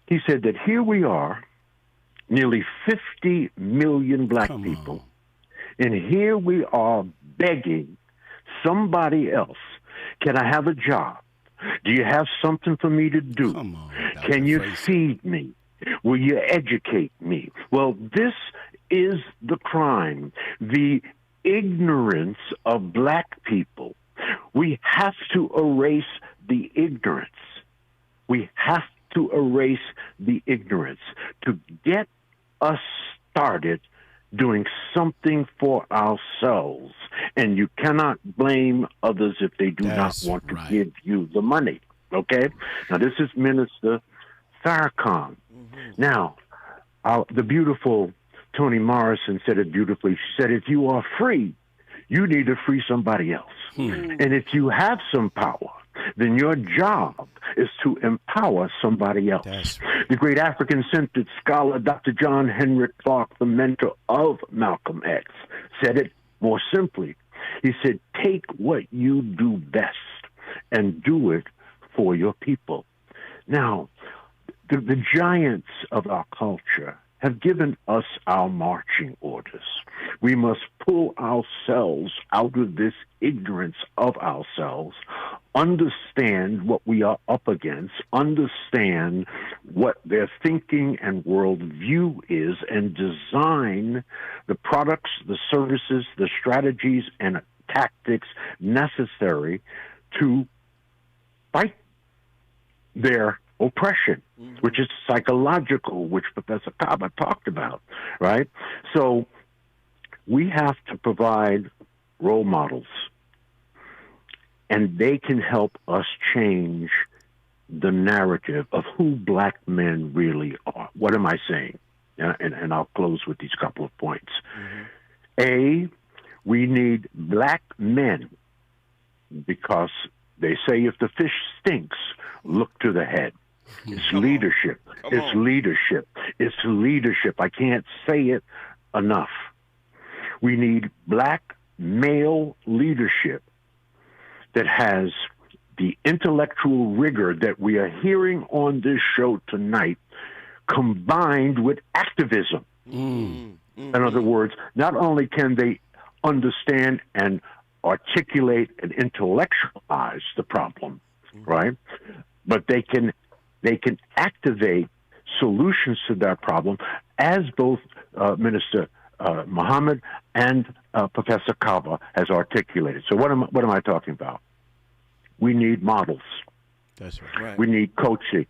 He said that here we are, nearly 50 million black people, and here we are begging somebody else, can I have a job? Do you have something for me to do? Can you feed me? Will you educate me? Well, this is the crime, the ignorance of black people. We have to erase the ignorance. We have to erase the ignorance to get us started doing something for ourselves. And you cannot blame others if they do not want to give you the money. Okay? Now, this is Minister Farrakhan. Now, the beautiful Toni Morrison said it beautifully. She said, if you are free, you need to free somebody else. And if you have some power, then your job is to empower somebody else. The great African-centered scholar, Dr. John Henrik Clarke, the mentor of Malcolm X, said it more simply. He said, take what you do best and do it for your people. Now, the giants of our culture have given us our marching orders. We must pull ourselves out of this ignorance of ourselves, understand what we are up against, understand what their thinking and worldview is, and design the products, the services, the strategies, and tactics necessary to fight their oppression, which is psychological, which Professor Kaba talked about, right? So we have to provide role models, and they can help us change the narrative of who black men really are. What am I saying? And I'll close with these couple of points. A, we need black men, because they say if the fish stinks, look to the head. It's leadership. It's leadership. It's leadership. I can't say it enough. We need black male leadership that has the intellectual rigor that we are hearing on this show tonight, combined with activism. In other words, not only can they understand and articulate and intellectualize the problem, right? But they can activate solutions to that problem, as both Minister Muhammad and Professor Kaba has articulated. So what am I talking about? We need models. That's right. We need coaching.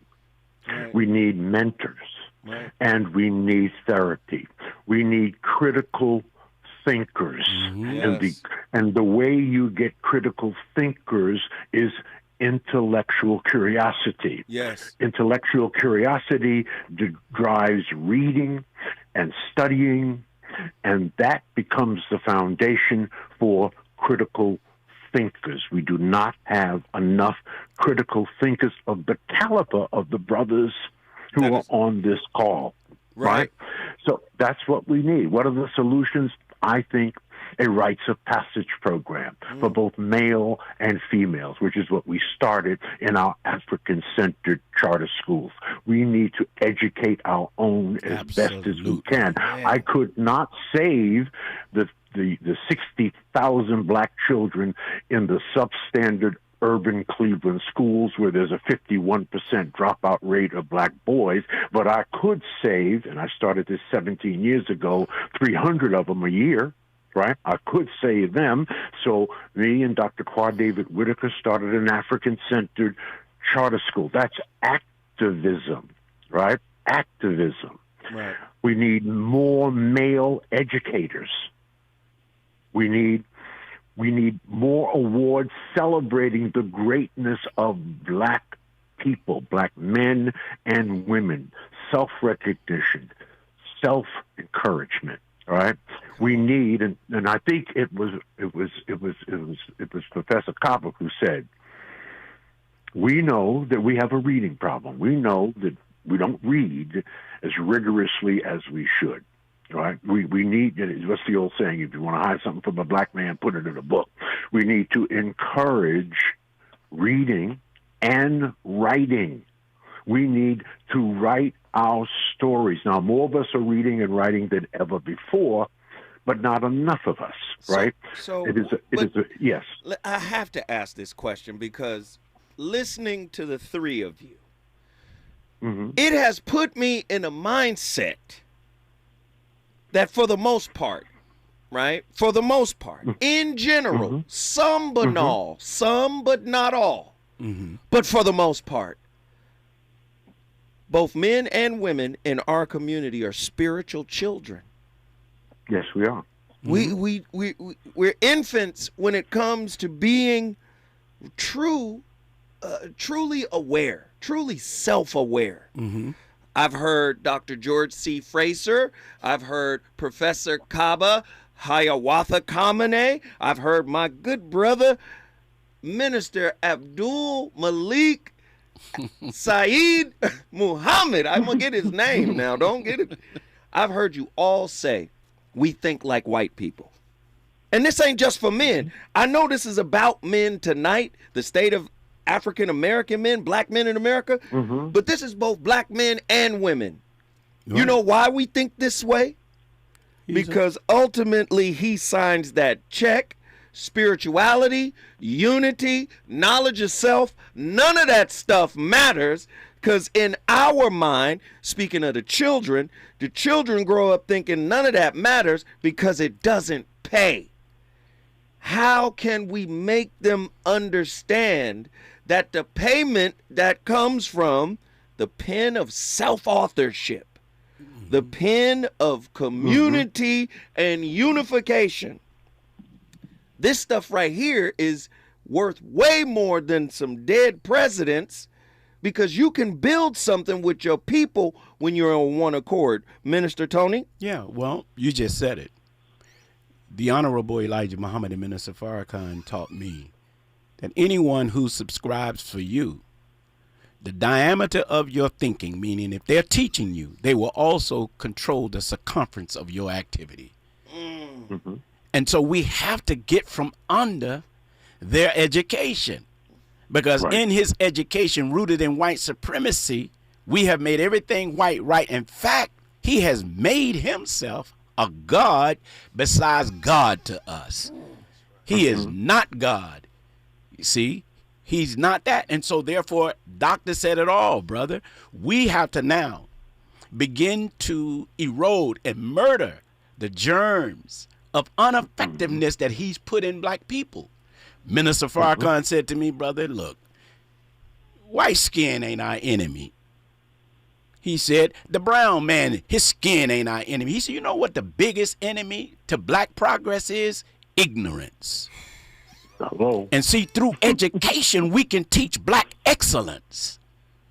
Right. We need mentors. Right. And we need therapy. We need critical thinkers. Yes. And the way you get critical thinkers is intellectual curiosity. Yes. Intellectual curiosity drives reading and studying, and that becomes the foundation for critical thinkers. We do not have enough critical thinkers of the caliber of the brothers who are on this call. Right? So that's what we need. What are the solutions? I think a rites of passage program for both male and females, which is what we started in our African-centered charter schools. We need to educate our own as best as we can. I could not save the 60,000 black children in the substandard urban Cleveland schools where there's a 51% dropout rate of black boys, but I could save, and I started this 17 years ago, 300 of them a year, right? I could save them. So me and Dr. Quad David Whitaker started an African-centered charter school. That's activism, right? Activism. Right. We need more male educators. We need more awards celebrating the greatness of black people, black men and women, self-recognition, self-encouragement. All right, we need, and I think it was Professor Copper who said, we know that we have a reading problem. We know that we don't read as rigorously as we should. Right? We need, what's the old saying? If you want to hide something from a black man, put it in a book. We need to encourage reading and writing. We need to write our stories. Now, more of us are reading and writing than ever before, but not enough of us, right? So yes. I have to ask this question because listening to the three of you, it has put me in a mindset that for the most part, right? For the most part, in general, some but not all, some but not all, but for the most part, both men and women in our community are spiritual children. Yes, we are. We're infants when it comes to being truly aware, truly self-aware. I've heard Dr. George C. Fraser. I've heard Professor Kaba Hiawatha Kamene. I've heard my good brother, Minister Abdul Malik Saeed Muhammad. I'm going to get his name now. Don't get it. I've heard you all say, we think like white people. And this ain't just for men. I know this is about men tonight, the state of African-American men, black men in America, but this is both black men and women. Right. You know why we think this way? Because ultimately he signs that check, spirituality, unity, knowledge of self, none of that stuff matters because in our mind, speaking of the children grow up thinking none of that matters because it doesn't pay. How can we make them understand that the payment that comes from the pen of self-authorship, the pen of community and unification, this stuff right here is worth way more than some dead presidents because you can build something with your people when you're on one accord. Minister Tony? Yeah, well, you just said it. The Honorable Elijah Muhammad and Minister Farrakhan taught me that anyone who subscribes for you, the diameter of your thinking, meaning if they're teaching you, they will also control the circumference of your activity. And so we have to get from under their education because in his education rooted in white supremacy, we have made everything white right. In fact, he has made himself a God besides God to us. He is not God. You see, he's not that. And so therefore, Doctor said it all, brother. We have to now begin to erode and murder the germs of ineffectiveness that he's put in black people. Minister Farrakhan said to me, brother, look, white skin ain't our enemy. He said, the brown man, his skin ain't our enemy. He said, you know what the biggest enemy to black progress is? Ignorance. Hello. And see, through education, we can teach black excellence.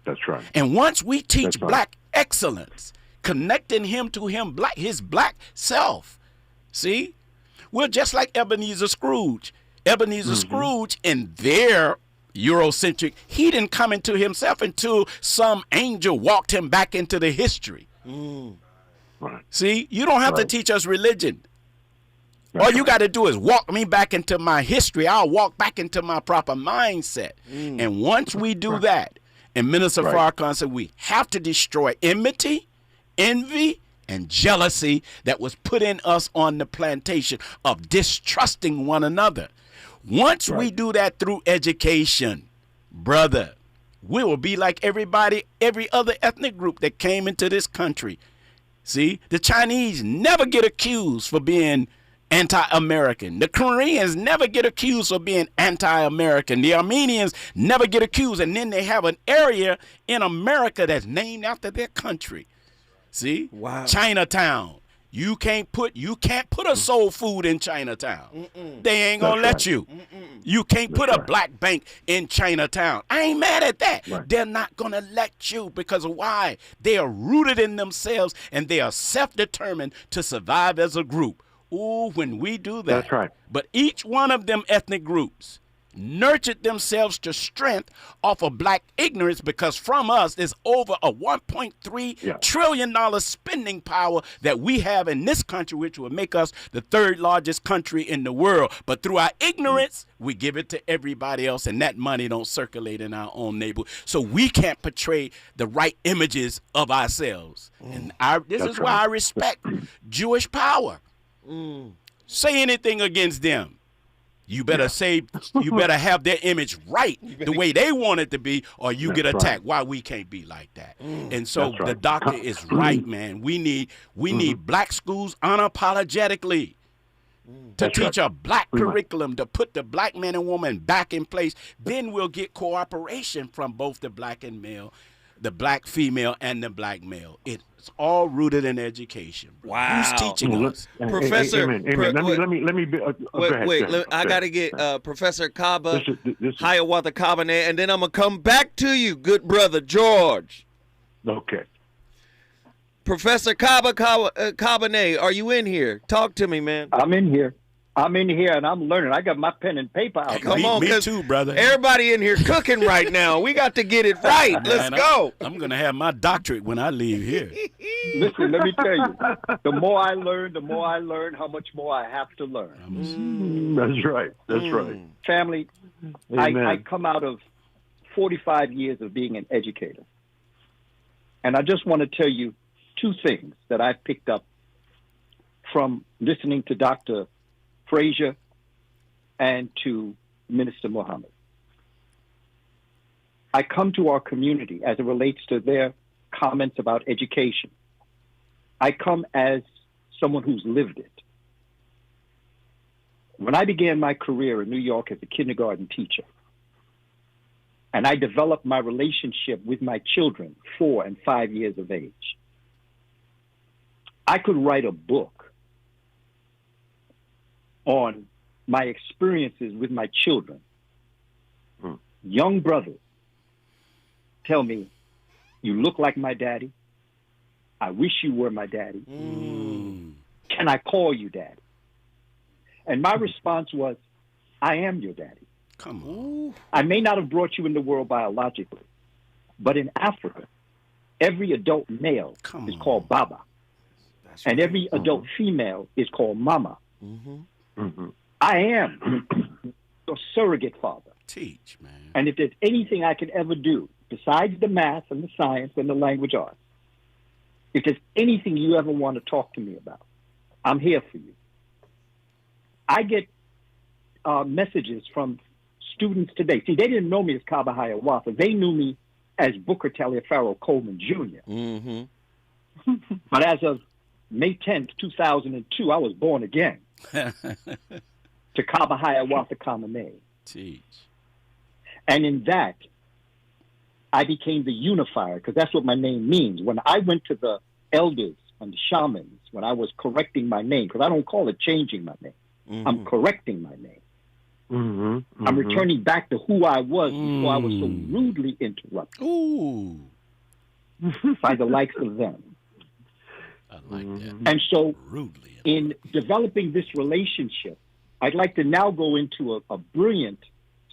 That's right. And once we teach That's right. black excellence, connecting him to his black self, see, we're just like Ebenezer Scrooge. Ebenezer Scrooge, in their Eurocentric, he didn't come into himself until some angel walked him back into the history. Right. See, you don't have to teach us religion. All you got to do is walk me back into my history. I'll walk back into my proper mindset. And once we do that, and Minister Farrakhan said we have to destroy enmity, envy, and jealousy that was put in us on the plantation of distrusting one another. Once we do that through education, brother, we will be like every other ethnic group that came into this country. See, the Chinese never get accused for being anti-American. The Koreans never get accused of being anti-American. The Armenians never get accused, and then they have an area in America that's named after their country. See? Wow. Chinatown. You can't put a soul food in Chinatown. They ain't gonna let you. You can't put a black bank in Chinatown. I ain't mad at that. They're not gonna let you because of why? They are rooted in themselves and they are self-determined to survive as a group. Ooh, when we do that. That's right. But each one of them ethnic groups nurtured themselves to strength off of black ignorance because from us is over a $1.3 trillion spending power that we have in this country, which will make us the third largest country in the world. But through our ignorance, we give it to everybody else, and that money don't circulate in our own neighborhood. So we can't portray the right images of ourselves. And this is why I respect Jewish power. Say anything against them. You better you better have their image right the way they want it to be, or you get attacked. Why we can't be like that? And so the doctor is right, man. We need black schools unapologetically to teach a black curriculum, to put the black man and woman back in place. Then we'll get cooperation from both the black and male, the black female and the black male. It's all rooted in education. Wow. Who's teaching us? Professor, Amen. Let me go ahead. I got to get Professor Kaba, Hiawatha Kabane, and then I'm going to come back to you, good brother George. Okay. Professor Kabane, are you in here? Talk to me, man. I'm in here. And I'm learning. I got my pen and paper out. Come on, me too, brother. Everybody in here cooking right now. We got to get it right. Let's go. I'm going to have my doctorate when I leave here. Listen, let me tell you. The more I learn how much more I have to learn. That's right. That's right. Family, I come out of 45 years of being an educator. And I just want to tell you two things that I picked up from listening to Dr. Frazier and to Minister Muhammad. I come to our community as it relates to their comments about education. I come as someone who's lived it. When I began my career in New York as a kindergarten teacher, and I developed my relationship with my children, 4 and 5 years of age, I could write a book on my experiences with my children. Young brothers tell me, you look like my daddy. I wish you were my daddy. Can I call you daddy? And my response was, I am your daddy. Come on. I may not have brought you in the world biologically, but in Africa, every adult male is called Baba. And every adult female is called Mama. I am your surrogate father. Teach, man. And if there's anything I can ever do, besides the math and the science and the language arts, if there's anything you ever want to talk to me about, I'm here for you. I get messages from students today. See, they didn't know me as Kaba Hiawatha. They knew me as Booker Taliaferro Coleman Jr. Mm-hmm. But as of May 10th, 2002, I was born again to Kaba Hiawatha Kamene. Teach. And in that, I became the unifier, because that's what my name means. When I went to the elders and the shamans, when I was correcting my name, because I don't call it changing my name. Mm-hmm. I'm correcting my name. Mm-hmm. Mm-hmm. I'm returning back to who I was before I was so rudely interrupted. Ooh. By the likes of them. I like that. And so, Rudely. in developing this relationship, I'd like to now go into a brilliant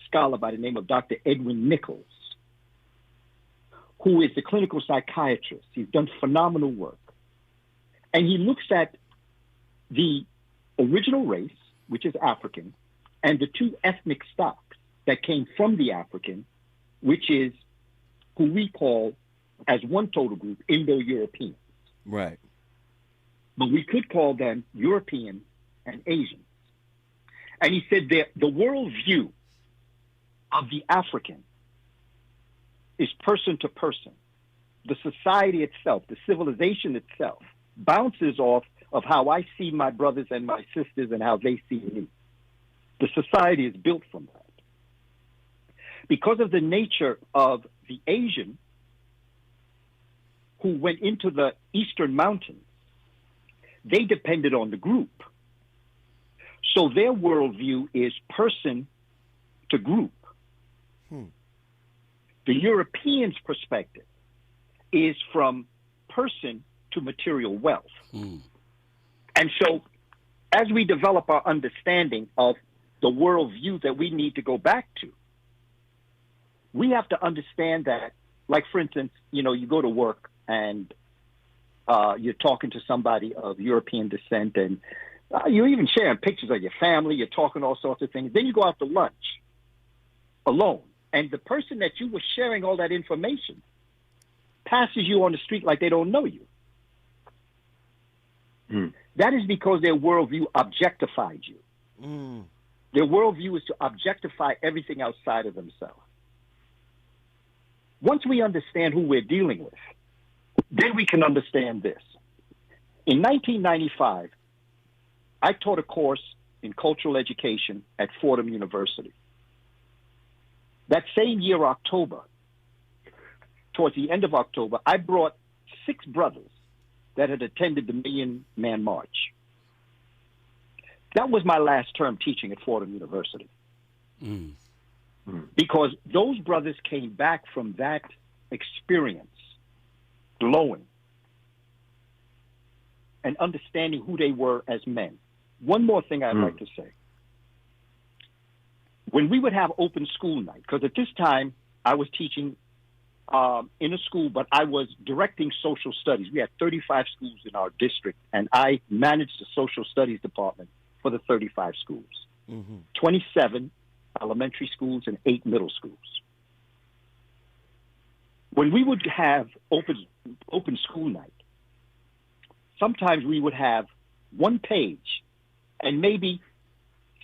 scholar by the name of Dr. Edwin Nichols, who is the clinical psychiatrist. He's done phenomenal work. And he looks at the original race, which is African, and the two ethnic stocks that came from the African, which is who we call, as one total group, Indo-European. Right. But we could call them European and Asians. And he said that the worldview of the African is person to person. The society itself, the civilization itself, bounces off of how I see my brothers and my sisters and how they see me. The society is built from that. Because of the nature of the Asian who went into the Eastern Mountains, they depended on the group. So their worldview is person to group. The European's perspective is from person to material wealth. And so as we develop our understanding of the worldview that we need to go back to, we have to understand that, like, for instance, you go to work and you're talking to somebody of European descent, and you're even sharing pictures of your family, you're talking all sorts of things. Then you go out to lunch alone, and the person that you were sharing all that information passes you on the street like they don't know you. That is because their worldview objectified you. Their worldview is to objectify everything outside of themselves. Once we understand who we're dealing with, then we can understand this. In 1995, I taught a course in cultural education at Fordham University. That same year, October, towards the end of October, I brought 6 brothers that had attended the Million Man March. That was my last term teaching at Fordham University. Because those brothers came back from that experience glowing and understanding who they were as men. One more thing I'd like to say. When we would have open school night, because at this time I was teaching in a school, but I was directing social studies. We had 35 schools in our district, and I managed the social studies department for the 35 schools. 27 elementary schools and 8 middle schools. When we would have open school night, sometimes we would have one page, and maybe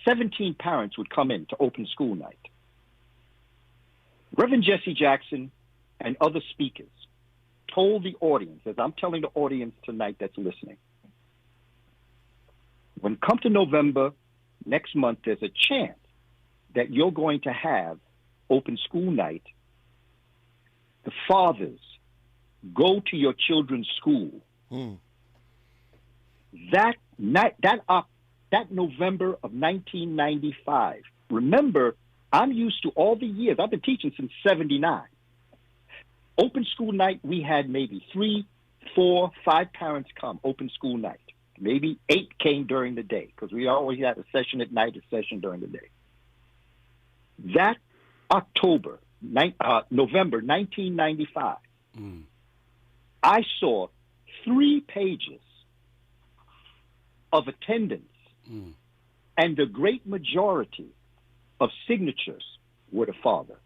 17 parents would come in to open school night. Reverend Jesse Jackson and other speakers told the audience, as I'm telling the audience tonight that's listening, when come to November next month, there's a chance that you're going to have open school night. The fathers, go to your children's school. That November of 1995, remember, I'm used to all the years. I've been teaching since 79. Open school night, we had maybe 3, 4, 5 parents come, open school night. Maybe 8 came during the day, because we always had a session at night, a session during the day. That November 1995, I saw 3 pages of attendance, and the great majority of signatures were the father.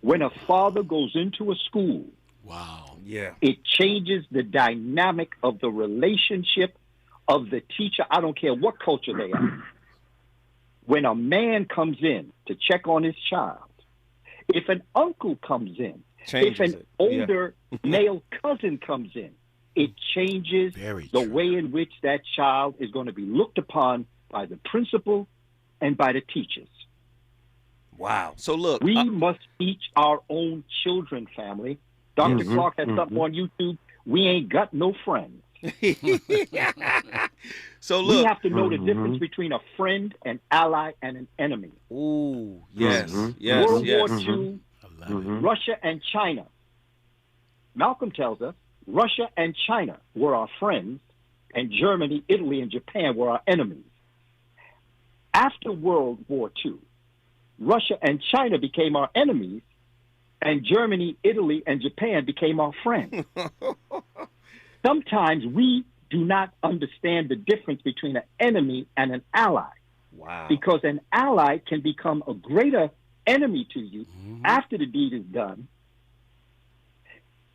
When a father goes into a school, wow, it changes the dynamic of the relationship of the teacher. I don't care what culture they are. When a man comes in to check on his child, if an uncle comes in, if an older male cousin comes in, it changes the way in which that child is going to be looked upon by the principal and by the teachers. Wow. So look, we must teach our own children, family. Dr. Clark has something on YouTube. We ain't got no friends. So look, we have to know the difference between a friend, an ally, and an enemy. Ooh, yes, yes, World yes. War II, Russia and China. Malcolm tells us Russia and China were our friends, and Germany, Italy, and Japan were our enemies. After World War II, Russia and China became our enemies, and Germany, Italy, and Japan became our friends. Sometimes we do not understand the difference between an enemy and an ally. Wow. Because an ally can become a greater enemy to you after the deed is done,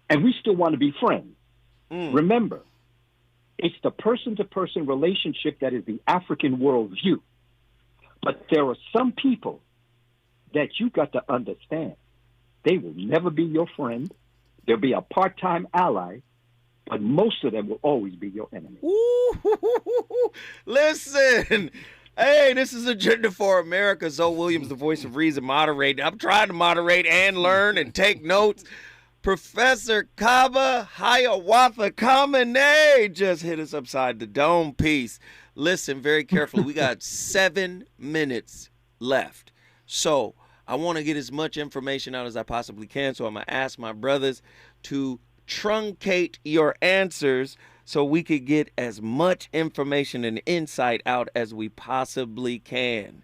and we still want to be friends. Remember, it's the person-to-person relationship that is the African worldview. But there are some people that you got to understand. They will never be your friend. They'll be a part-time ally, but most of them will always be your enemy. Ooh, listen. Hey, this is Agenda for America. Zoe Williams, the voice of reason, moderating. I'm trying to moderate and learn and take notes. Professor Kaba Hiawatha Kamene just hit us upside the dome piece. Listen very carefully. We got 7 minutes left. So I want to get as much information out as I possibly can. So I'm going to ask my brothers to truncate your answers so we could get as much information and insight out as we possibly can.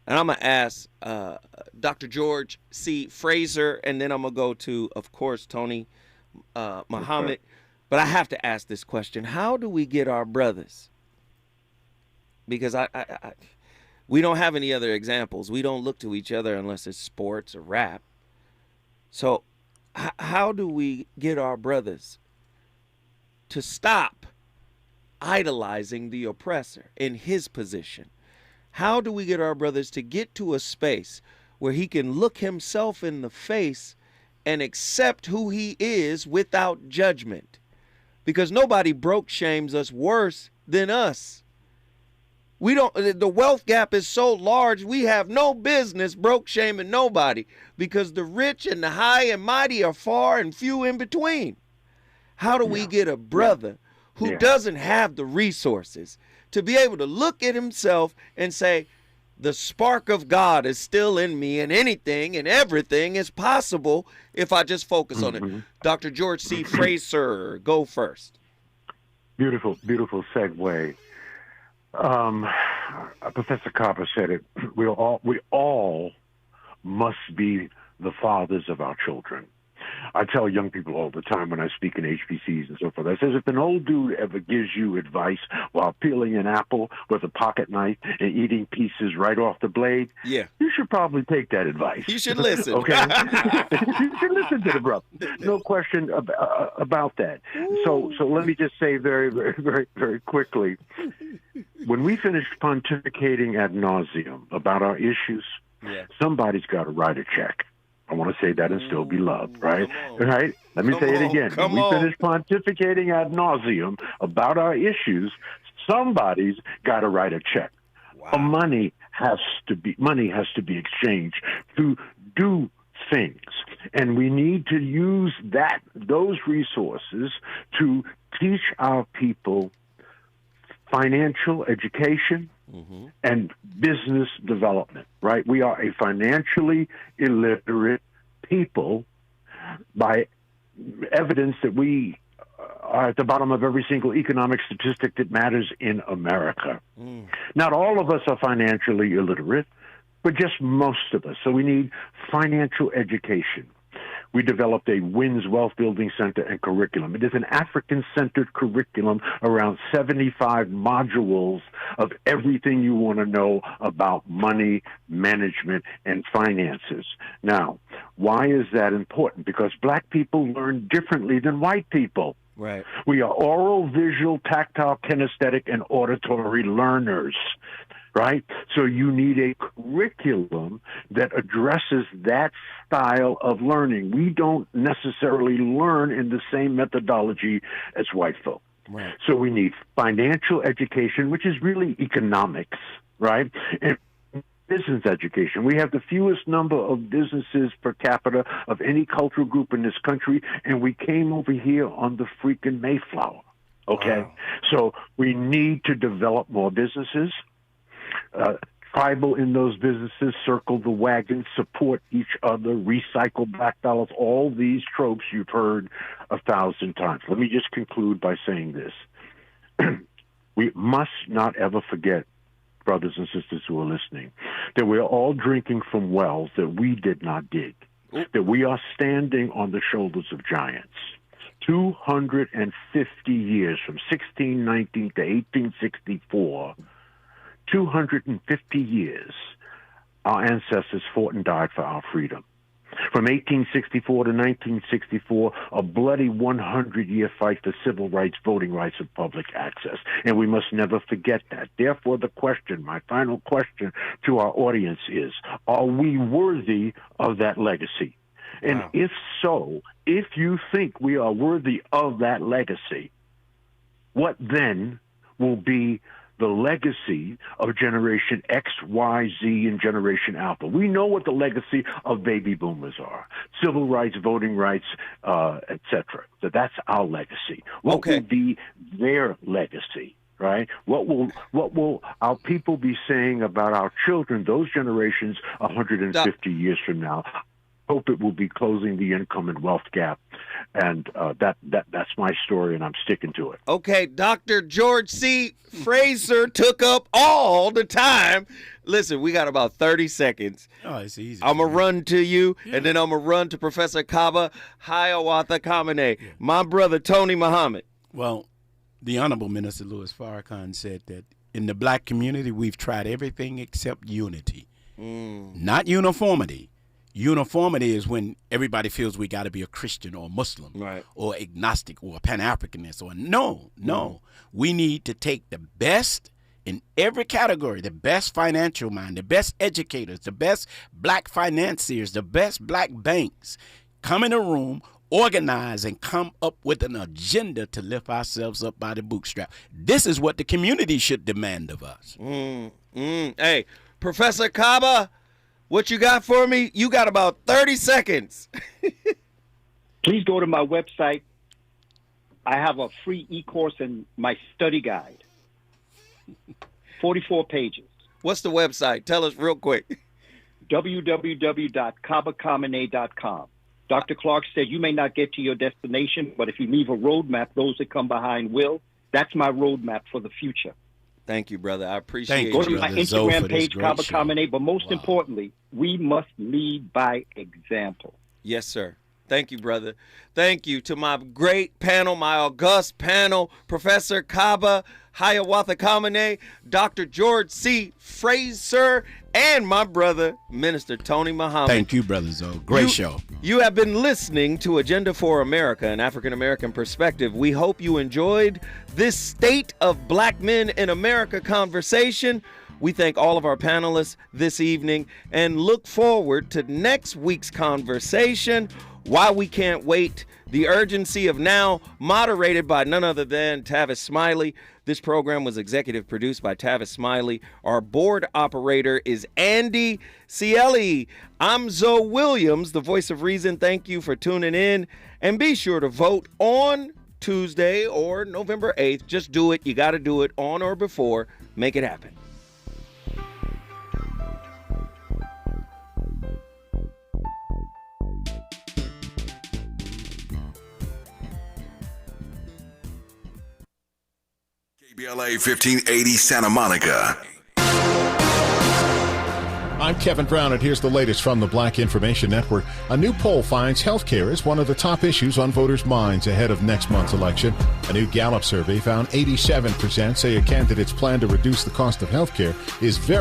And I'm going to ask Dr. George C. Fraser, and then I'm going to go to, of course, Tony Muhammad. But I have to ask this question. How do we get our brothers? Because we don't have any other examples. We don't look to each other unless it's sports or rap. So how do we get our brothers to stop idolizing the oppressor in his position? How do we get our brothers to get to a space where he can look himself in the face and accept who he is without judgment? Because nobody broke shames us worse than us. We don't. The wealth gap is so large, we have no business broke shaming nobody, because the rich and the high and mighty are far and few in between. How do we get a brother who doesn't have the resources to be able to look at himself and say, the spark of God is still in me, and anything and everything is possible if I just focus on it? Dr. George C. Fraser, go first. Beautiful, beautiful segue. Professor Copper said it. We all must be the fathers of our children. I tell young people all the time when I speak in HBCs and so forth, I says, if an old dude ever gives you advice while peeling an apple with a pocket knife and eating pieces right off the blade, you should probably take that advice. You should listen. Okay? You should listen to the brother. No question about that. So let me just say very, very, very, very quickly, when we finish pontificating ad nauseum about our issues, somebody's got to write a check. I want to say that and still be loved, right? Right? Let me say it again. When we finish pontificating ad nauseum about our issues, somebody's got to write a check. Wow. Money has to be exchanged to do things, and we need to use those resources to teach our people financial education and business development, right? We are a financially illiterate people by evidence that we are at the bottom of every single economic statistic that matters in America. Not all of us are financially illiterate, but just most of us. So we need financial education. we developed a WINS Wealth Building Center and curriculum. It is an African-centered curriculum around 75 modules of everything you want to know about money, management, and finances. Now, why is that important? Because black people learn differently than white people. Right. We are oral, visual, tactile, kinesthetic, and auditory learners. Right? So you need a curriculum that addresses that style of learning. We don't necessarily learn in the same methodology as white folk. Right. So we need financial education, which is really economics, right? And business education. We have the fewest number of businesses per capita of any cultural group in this country, and we came over here on the freaking Mayflower. Okay? Wow. So we need to develop more businesses. Tribal in those businesses, circle the wagon, support each other, recycle black dollars, all these tropes you've heard 1,000 times. Let me just conclude by saying this. We must not ever forget, brothers and sisters who are listening, that we're all drinking from wells that we did not dig, that we are standing on the shoulders of giants. 250 years, from 1619 to 1864, 250 years, our ancestors fought and died for our freedom. From 1864 to 1964, a bloody 100-year fight for civil rights, voting rights, and public access. And we must never forget that. Therefore, the question, my final question to our audience is, are we worthy of that legacy? And if so, if you think we are worthy of that legacy, what then will be the legacy of Generation X, Y, Z, and Generation Alpha? We know what the legacy of baby boomers are: civil rights, voting rights, etc. So that's our legacy. What will be their legacy? Right? What will our people be saying about our children, those generations, 150 years from now? Hope it will be closing the income and wealth gap, and that's my story, and I'm sticking to it. Okay, Dr. George C. Fraser took up all the time. Listen, we got about 30 seconds. Oh, it's easy. I'm going to run to you, and then I'm going to run to Professor Kaba Hiawatha Kamene, my brother Tony Muhammad. Well, the Honorable Minister Louis Farrakhan said that in the black community, we've tried everything except unity, not uniformity. Uniformity is when everybody feels we got to be a Christian or Muslim, right, or agnostic or Pan-Africanist. Or no. We need to take the best in every category, the best financial mind, the best educators, the best black financiers, the best black banks, come in a room, organize, and come up with an agenda to lift ourselves up by the bootstrap. This is what the community should demand of us. Hey, Professor Kaba, what you got for me? You got about 30 seconds. Please go to my website. I have a free e-course and my study guide. 44 pages. What's the website? Tell us real quick. www.kabakamene.com. Dr. Clark said you may not get to your destination, but if you leave a roadmap, those that come behind will. That's my roadmap for the future. Thank you, brother. I appreciate you. Go to my Instagram page, Kaba Kamene, but most importantly, we must lead by example. Yes, sir. Thank you, brother. Thank you to my great panel, my august panel, Professor Kaba Hiawatha Kamene, Dr. George C. Fraser, and my brother, Minister Tony Muhammad. Thank you, Brother Zoe. Great show. You have been listening to Agenda for America, an African-American perspective. We hope you enjoyed this State of Black Men in America conversation. We thank all of our panelists this evening and look forward to next week's conversation. Why We Can't Wait, The Urgency of Now, moderated by none other than Tavis Smiley. This program was executive produced by Tavis Smiley. Our board operator is Andy Cieli. I'm Zoe Williams, the voice of reason. Thank you for tuning in. And be sure to vote on Tuesday or November 8th. Just do it. You got to do it on or before. Make it happen. KBLA 1580 Santa Monica. I'm Kevin Brown, and here's the latest from the Black Information Network. A new poll finds healthcare is one of the top issues on voters' minds ahead of next month's election. A new Gallup survey found 87% say a candidate's plan to reduce the cost of healthcare is very